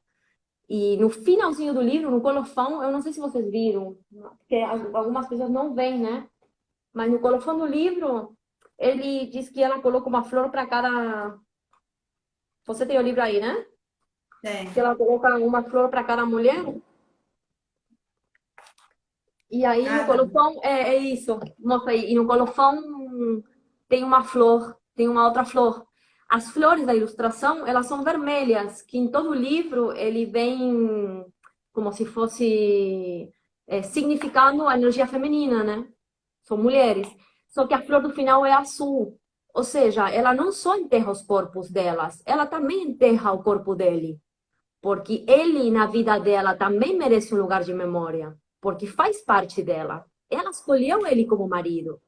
E no finalzinho do livro, no colofão, eu não sei se vocês viram, porque algumas pessoas não veem, né? Mas no colofão do livro, ele diz que ela coloca uma flor para cada. Você tem o livro aí, né? Que É. ela coloca uma flor para cada mulher. E aí no Ah, tá. colofão, é isso, mostra aí. E no colofão tem uma flor, tem uma outra flor. As flores da ilustração, elas são vermelhas, que em todo o livro ele vem como se fosse significando a energia feminina, né? São mulheres. Só que a flor do final é azul. Ou seja, ela não só enterra os corpos delas, ela também enterra o corpo dele. Porque ele, na vida dela, também merece um lugar de memória, porque faz parte dela. Ela escolheu ele como marido.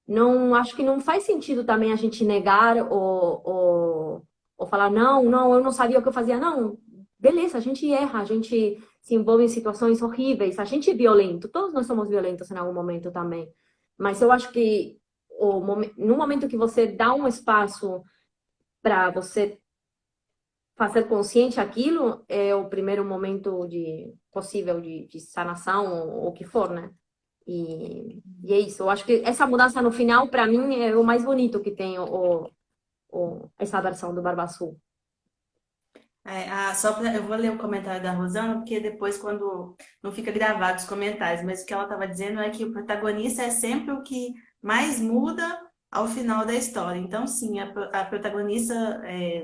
Não, acho que não faz sentido também a gente negar ou falar, não, não, eu não sabia o que eu fazia. Não, beleza, a gente erra, a gente se envolve em situações horríveis, a gente é violento, todos nós somos violentos em algum momento também. Mas eu acho que no momento que você dá um espaço para você fazer consciente aquilo é o primeiro momento possível de sanação ou o que for, né? E é isso. Eu acho que essa mudança no final, para mim, é o mais bonito que tem essa versão do Barba Azul. Eu vou ler o comentário da Rosana, porque depois, quando não fica gravado os comentários, mas o que ela estava dizendo é que o protagonista é sempre o que mais muda ao final da história. Então, sim, a protagonista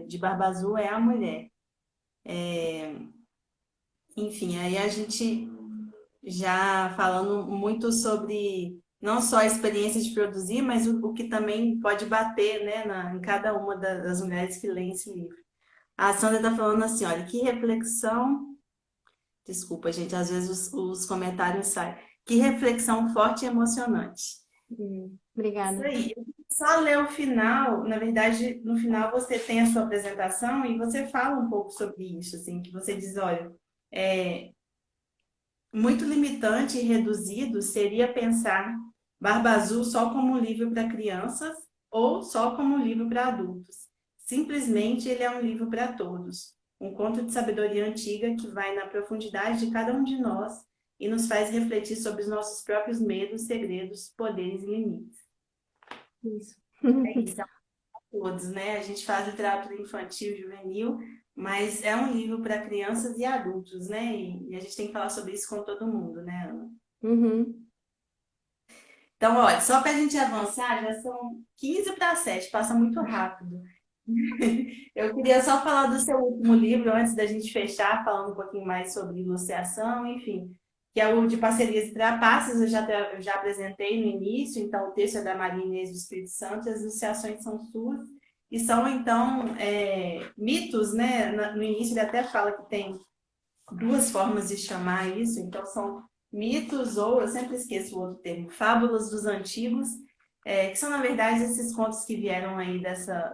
de Barba Azul é a mulher. Enfim, aí a gente já falando muito sobre não só a experiência de produzir, mas o que também pode bater, né, em cada uma das mulheres que lêem esse livro. A Sandra está falando assim, olha, que reflexão. Desculpa, gente, às vezes os comentários saem. Que reflexão forte e emocionante. Isso Obrigada. aí. Só ler o final, na verdade, no final você tem a sua apresentação e você fala um pouco sobre isso, assim, que você diz, olha, é, muito limitante e reduzido seria pensar Barba Azul só como um livro para crianças ou só como um livro para adultos. Simplesmente ele é um livro para todos. Um conto de sabedoria antiga que vai na profundidade de cada um de nós e nos faz refletir sobre os nossos próprios medos, segredos, poderes e limites. Isso. É isso, é para todos, né? A gente faz literatura infantil, juvenil, mas é um livro para crianças e adultos, né? E a gente tem que falar sobre isso com todo mundo, né, Ana? Uhum. Então, olha, só para a gente avançar, já são 15 para 7, passa muito rápido. Eu queria só falar do seu último livro, antes da gente fechar, falando um pouquinho mais sobre ilustração, enfim, que é o de Parcerias e Trapaças, eu já apresentei no início, então o texto é da Maria Inês do Espírito Santo, e as ilustrações são suas, e são, então, mitos, né? No início ele até fala que tem duas formas de chamar isso, então são mitos, ou eu sempre esqueço o outro termo, fábulas dos antigos, que são, na verdade, esses contos que vieram aí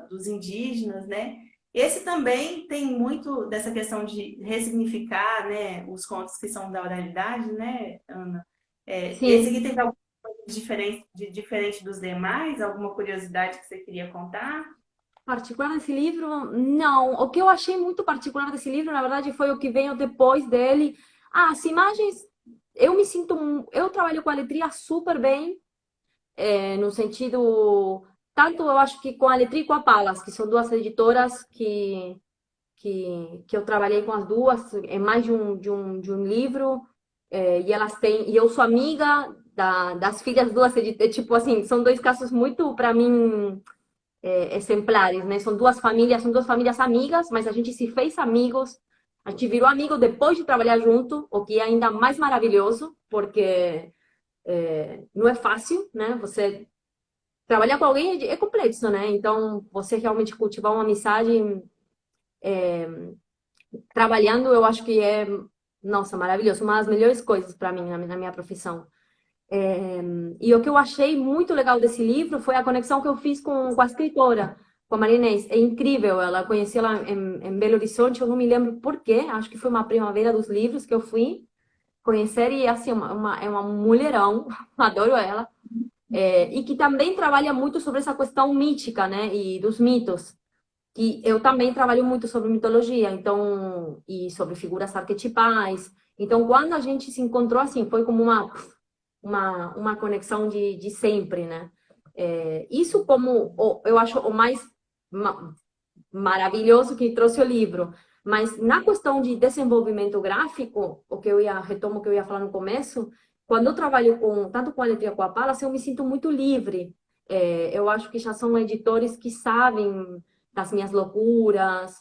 dos indígenas, né? Esse também tem muito dessa questão de ressignificar, né, os contos que são da oralidade, né, Ana? Esse aqui Sim. tem alguma coisa diferente dos demais? Alguma curiosidade que você queria contar? Particular desse livro? Não. O que eu achei muito particular desse livro, na verdade, foi o que veio depois dele. Ah, as imagens, eu me sinto. Eu trabalho com a letria super bem, no sentido. Tanto eu acho que com a Letria e com a Palas, que são duas editoras que eu trabalhei com as duas em mais de um livro, e elas têm. E eu sou amiga das filhas duas editoras. Tipo assim, são dois casos muito, para mim exemplares, né? São duas famílias amigas, mas a gente se fez amigos, a gente virou amigo depois de trabalhar junto, o que é ainda mais maravilhoso, porque não é fácil, né? Você trabalhar com alguém é complexo, né? Então, você realmente cultivar uma amizade trabalhando, eu acho que é, nossa, maravilhoso, uma das melhores coisas para mim na minha profissão. E o que eu achei muito legal desse livro foi a conexão que eu fiz com a escritora, com a Marinês. É incrível, ela conheci ela em Belo Horizonte, eu não me lembro por quê, acho que foi uma primavera dos livros que eu fui conhecer e assim, é uma mulherão, adoro ela. E que também trabalha muito sobre essa questão mítica, né, e dos mitos. Que eu também trabalho muito sobre mitologia, então, e sobre figuras arquetipais. Então, quando a gente se encontrou assim, foi como uma conexão de sempre, né? Isso como eu acho o mais ma maravilhoso que trouxe o livro. Mas na questão de desenvolvimento gráfico, o que eu ia retomo o que eu ia falar no começo, quando eu trabalho com tanto com a Letria com a Palas, eu me sinto muito livre. Eu acho que já são editores que sabem das minhas loucuras,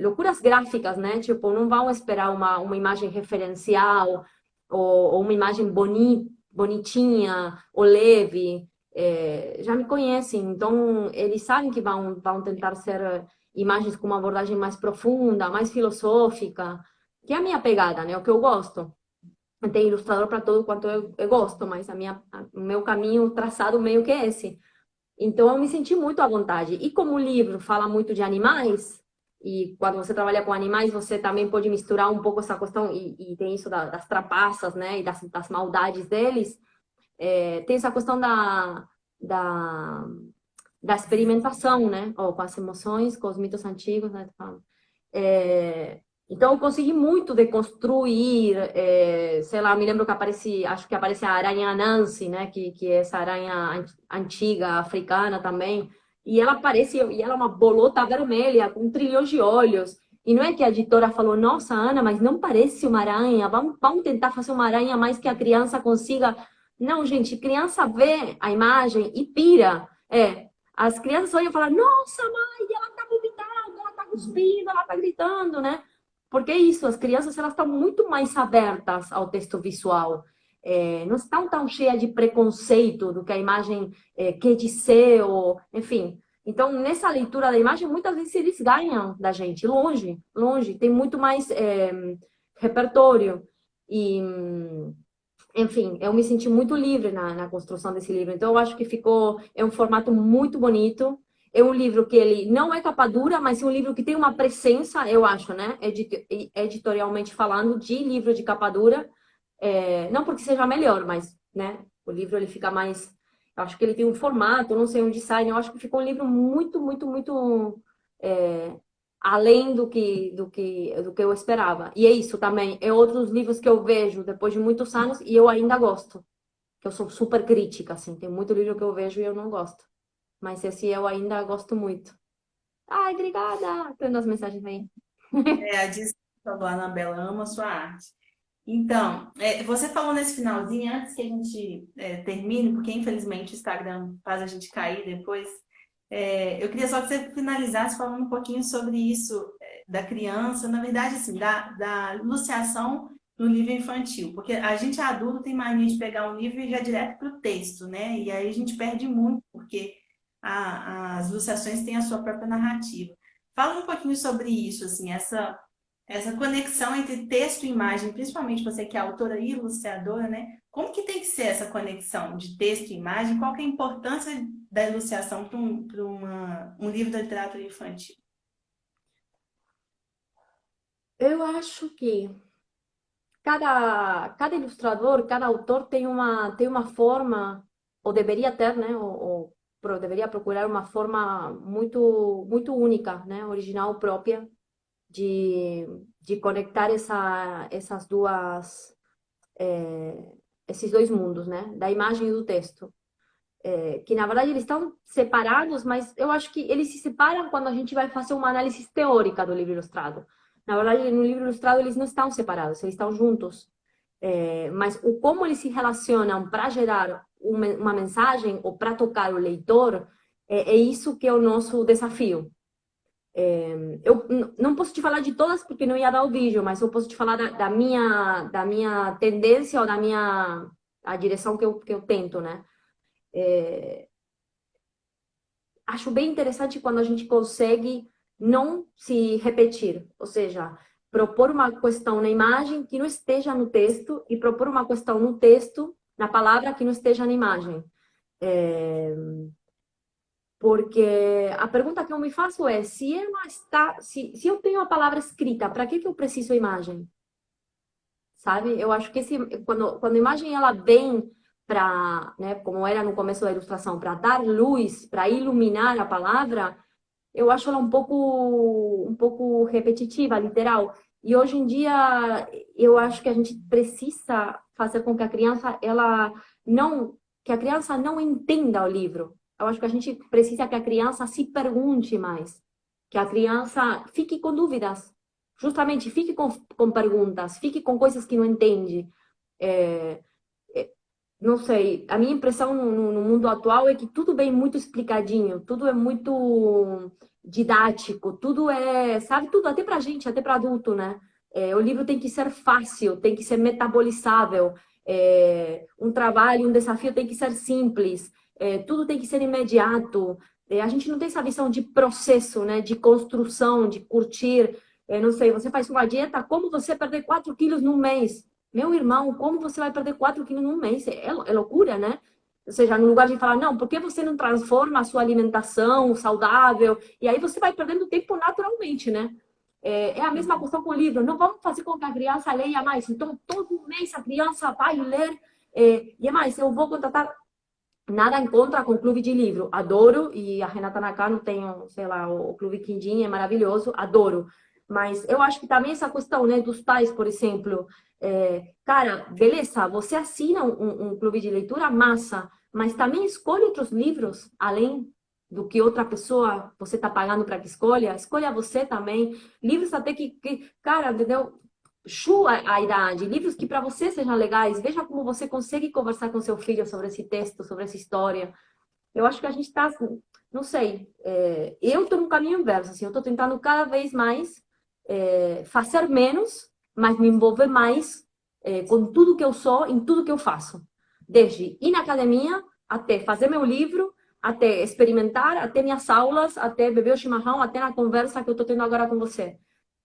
loucuras gráficas, né? Tipo, não vão esperar uma imagem referencial ou uma imagem bonitinha ou leve. Já me conhecem, então eles sabem que vão tentar ser imagens com uma abordagem mais profunda, mais filosófica, que é a minha pegada, né? O que eu gosto. Tem ilustrador para todo quanto eu gosto, mas o meu caminho traçado meio que é esse. Então, eu me senti muito à vontade. E como o livro fala muito de animais, e quando você trabalha com animais, você também pode misturar um pouco essa questão, e tem isso das trapaças, né, e das maldades deles, tem essa questão da, da experimentação, né, ou com as emoções, com os mitos antigos, né, é, então eu consegui muito deconstruir, sei lá, me lembro que aparece, acho que aparece a aranha Nancy, né, que é essa aranha antiga, africana também, e ela aparece, e ela é uma bolota vermelha, com trilhões de olhos, e não é que a editora falou, nossa, Ana, mas não parece uma aranha, vamos tentar fazer uma aranha mais que a criança consiga. Não, gente, criança vê a imagem e pira, as crianças olham e falam, nossa, mãe, ela tá vomitando, ela tá cuspindo, ela tá gritando, né? Porque é isso, as crianças elas estão muito mais abertas ao texto visual. Não estão tão cheias de preconceito do que a imagem quer dizer, ou, enfim. Então, nessa leitura da imagem, muitas vezes eles ganham da gente, longe, longe. Tem muito mais repertório. E, enfim, eu me senti muito livre na construção desse livro. Então, eu acho que é um formato muito bonito. É um livro que ele não é capa dura, mas é um livro que tem uma presença, eu acho, né? Editorialmente falando, de livro de capa dura. Não porque seja melhor, mas, né? O livro ele fica mais. Eu acho que ele tem um formato, não sei, um design. Eu acho que ficou um livro muito, muito, muito além do que eu esperava. E é isso também. É outros livros que eu vejo depois de muitos anos e eu ainda gosto. Que eu sou super crítica, assim. Tem muito livro que eu vejo e eu não gosto. Mas esse eu ainda gosto muito. Ai, obrigada! Tendo as mensagens vem. A Diz falou, a Anabela ama a sua arte. Então, você falou nesse finalzinho, antes que a gente termine, porque infelizmente o Instagram faz a gente cair depois, eu queria só que você finalizasse falando um pouquinho sobre isso, da criança, na verdade, assim, da enunciação no livro infantil, porque a gente adulto tem mania de pegar um livro e ir já direto para o texto, né? E aí a gente perde muito, porque as ilustrações têm a sua própria narrativa. Fala um pouquinho sobre isso, assim, essa conexão entre texto e imagem, principalmente você que é autora e ilustradora, né? Como que tem que ser essa conexão de texto e imagem? Qual que é a importância da ilustração para um livro da literatura infantil? Eu acho que cada ilustrador, cada autor tem uma forma, ou deveria ter, né? Deveria procurar uma forma muito, muito única, né? Original própria, de, de conectar essas duas, esses dois mundos, né? Da imagem e do texto. Que na verdade eles estão separados, mas eu acho que eles se separam quando a gente vai fazer uma análise teórica do livro ilustrado. Na verdade, no livro ilustrado eles não estão separados, eles estão juntos. Mas o como eles se relacionam para gerar uma mensagem ou para tocar o leitor, é isso que é o nosso desafio. Eu não posso te falar de todas porque não ia dar o vídeo, mas eu posso te falar da minha tendência ou a direção que eu tento, né? Acho bem interessante quando a gente consegue não se repetir, ou seja, propor uma questão na imagem que não esteja no texto e propor uma questão no texto na palavra que não esteja na imagem. É, porque a pergunta que eu me faço é, se eu tenho a palavra escrita, para que eu preciso a imagem? Sabe? Eu acho que quando a imagem ela vem para, né, como era no começo da ilustração, para dar luz, para iluminar a palavra, eu acho ela um pouco repetitiva, literal. E hoje em dia, eu acho que a gente precisa fazer com que a criança, que a criança não entenda o livro. Eu acho que a gente precisa que a criança se pergunte mais, que a criança fique com dúvidas, justamente fique com perguntas, fique com coisas que não entende. É, não sei, a minha impressão no mundo atual é que tudo vem muito explicadinho, tudo é muito didático, tudo é, sabe, tudo, até pra gente, até pra adulto, né? O livro tem que ser fácil, tem que ser metabolizável, um trabalho, um desafio tem que ser simples, tudo tem que ser imediato. A gente não tem essa visão de processo, né? De construção, de curtir. Não sei, você faz uma dieta, como você perder 4 quilos num mês? Meu irmão, como você vai perder 4 quilos num mês? É loucura, né? Ou seja, no lugar de falar, não, por que você não transforma a sua alimentação saudável? E aí você vai perdendo tempo naturalmente, né? É a mesma questão com o livro. Não vamos fazer com que a criança leia mais. Então, todo mês a criança vai ler. E é mais, eu vou contratar nada em contra com o clube de livro. Adoro. E a Renata Nakano tem, sei lá, o Clube Quindim, é maravilhoso. Adoro. Mas eu acho que também essa questão, né, dos pais, por exemplo, cara, beleza, você assina um clube de leitura, massa, mas também escolhe outros livros, além do que outra pessoa você está pagando para que escolha, escolha você também. Livros até cara, entendeu? Chu a idade, livros que para você sejam legais, veja como você consegue conversar com seu filho sobre esse texto, sobre essa história. Eu acho que a gente está, não sei, eu estou no caminho inverso, assim, eu estou tentando cada vez mais fazer menos, mas me envolver mais com tudo que eu sou, em tudo que eu faço. Desde ir na academia, até fazer meu livro, até experimentar, até minhas aulas, até beber o chimarrão, até na conversa que eu estou tendo agora com você.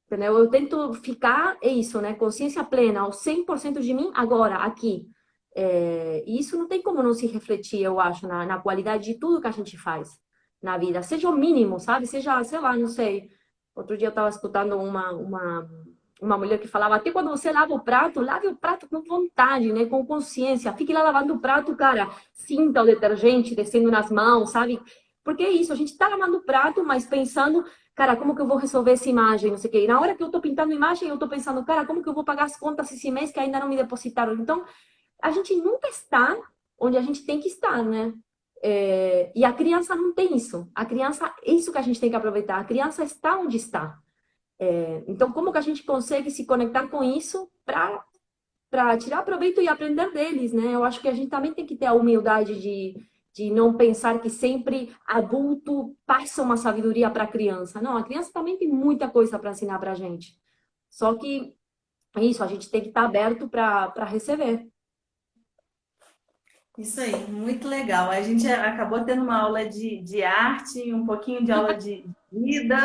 Entendeu? Eu tento ficar, é isso, né? Consciência plena, ao 100% de mim, agora, aqui. E isso não tem como não se refletir, eu acho, na qualidade de tudo que a gente faz na vida. Seja o mínimo, sabe? Seja, sei lá, não sei. Outro dia eu estava escutando uma mulher que falava, até quando você lava o prato, lave o prato com vontade, né? Com consciência. Fique lá lavando o prato, cara. Sinta o detergente descendo nas mãos, sabe? Porque é isso, a gente está lavando o prato, mas pensando, cara, como que eu vou resolver essa imagem, não sei o quê. E na hora que eu estou pintando a imagem, eu estou pensando, cara, como que eu vou pagar as contas esse mês que ainda não me depositaram? Então, a gente nunca está onde a gente tem que estar, né? E a criança não tem isso. A criança, é isso que a gente tem que aproveitar. A criança está onde está. Então, como que a gente consegue se conectar com isso para tirar proveito e aprender deles, né? Eu acho que a gente também tem que ter a humildade de não pensar que sempre adulto passa uma sabedoria para a criança. Não, a criança também tem muita coisa para ensinar para a gente. Só que é isso, a gente tem que estar aberto para receber. Isso aí, muito legal. A gente acabou tendo uma aula de arte, um pouquinho de aula de vida.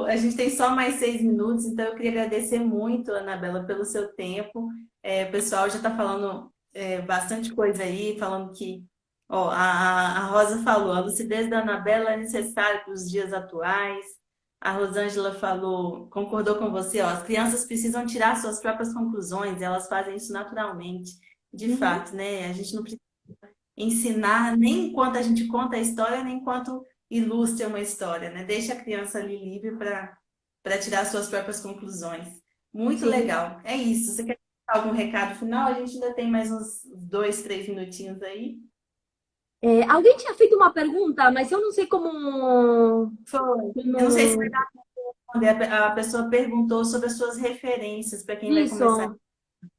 A gente tem só mais 6 minutos, então eu queria agradecer muito, Anabela, pelo seu tempo. O pessoal já está falando bastante coisa aí, falando que, ó, a Rosa falou, a lucidez da Anabela é necessária para os dias atuais. A Rosângela falou, concordou com você, ó, as crianças precisam tirar suas próprias conclusões, elas fazem isso naturalmente. De Uhum. fato, né? A gente não precisa ensinar nem enquanto a gente conta a história, nem enquanto ilustra uma história, né? Deixa a criança ali livre para tirar suas próprias conclusões. Muito Sim. legal. É isso. Você quer dar algum recado final? A gente ainda tem mais uns 2, 3 minutinhos aí. Alguém tinha feito uma pergunta, mas eu não sei como, Foi. Eu não sei se vai como... dar para responder. A pessoa perguntou sobre as suas referências para quem vai começar.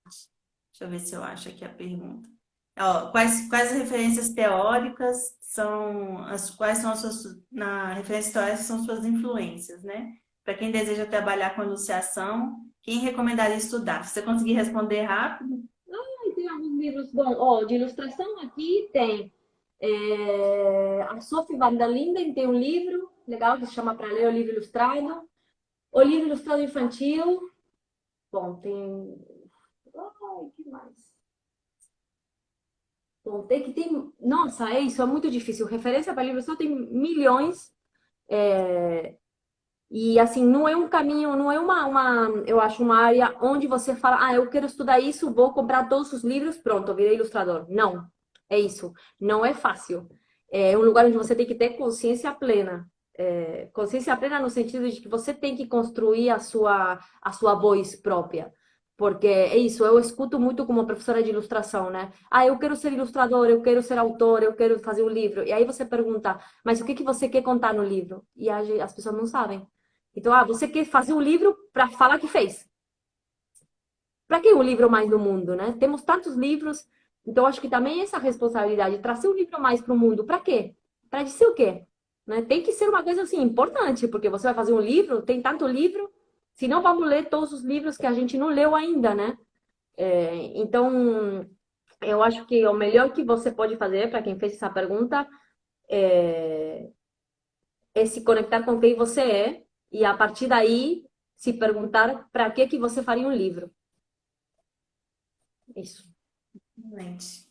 Isso. Deixa eu ver se eu acho aqui a pergunta. Ó, quais referências teóricas quais são as suas, na referência teórica são suas influências, né? Para quem deseja trabalhar com enunciação, quem recomendaria estudar? Se você conseguir responder rápido, Ai, tem alguns livros bons. Ó, de ilustração aqui tem a Sophie van der Linden tem um livro legal que se chama Para Ler o Livro Ilustrado. O livro ilustrado infantil. Bom, tem. Ai, que mais? Bom, tem que ter. Nossa, é isso, é muito difícil. Referência para livro só tem milhões. é, E assim, não é um caminho, não é eu acho, uma área onde você fala, ah, eu quero estudar isso, vou comprar todos os livros, pronto, eu virei ilustrador. Não, é isso. Não é fácil. É um lugar onde você tem que ter consciência plena. Consciência plena no sentido de que você tem que construir a sua voz própria. Porque é isso, eu escuto muito como professora de ilustração, né? Ah, eu quero ser ilustrador, eu quero ser autor, eu quero fazer um livro. E aí você pergunta, mas o que que você quer contar no livro? E as pessoas não sabem. Então, ah, você quer fazer um livro para falar que fez. Para que um livro mais no mundo, né? Temos tantos livros, então acho que também essa responsabilidade, trazer um livro mais para o mundo, para quê? Para dizer o quê? Né? Tem que ser uma coisa assim importante, porque você vai fazer um livro, tem tanto livro, senão vamos ler todos os livros que a gente não leu ainda, né? Então, eu acho que o melhor que você pode fazer para quem fez essa pergunta é, é se conectar com quem você é e a partir daí se perguntar para que você faria um livro. Isso. Excelente.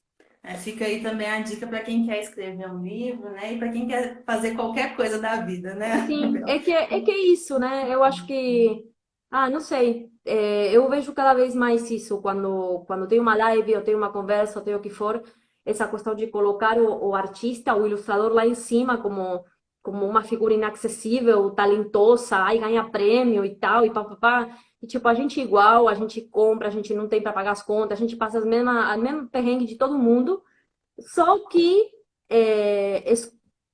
Fica aí também a dica para quem quer escrever um livro, né? E para quem quer fazer qualquer coisa da vida, né, Sim, Anabel? é que é isso, né? Eu acho que, ah, não sei, eu vejo cada vez mais isso quando tenho uma live, eu tenho uma conversa, eu tenho o que for, essa questão de colocar o artista, o ilustrador lá em cima como uma figura inacessível, talentosa, aí ganha prêmio e tal, e papapá. E tipo, a gente é igual, a gente compra, a gente não tem para pagar as contas, a gente passa a mesma perrengue de todo mundo, só que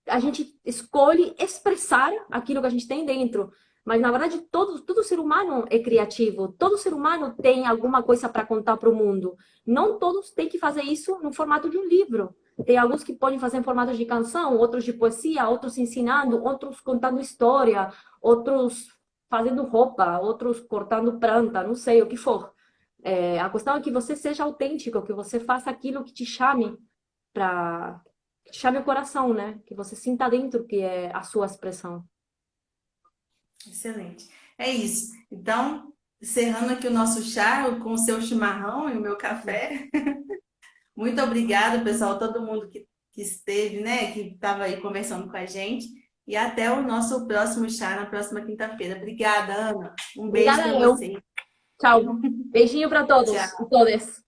a gente escolhe expressar aquilo que a gente tem dentro. Mas, na verdade, todo ser humano é criativo. Todo ser humano tem alguma coisa para contar para o mundo. Não todos têm que fazer isso no formato de um livro. Tem alguns que podem fazer em formato de canção, outros de poesia, outros ensinando, outros contando história, outros fazendo roupa, outros cortando planta, não sei o que for. A questão é que você seja autêntico, que você faça aquilo que te chame para chame o coração, né? Que você sinta dentro que é a sua expressão. Excelente. É isso. Então, encerrando aqui o nosso chá com o seu chimarrão e o meu café. Muito obrigada, pessoal, todo mundo que esteve, né, que estava aí conversando com a gente. E até o nosso próximo chá na próxima quinta-feira. Obrigada, Ana. Um beijo Obrigada para eu. você. Tchau. Beijinho para todos Tchau. e todas.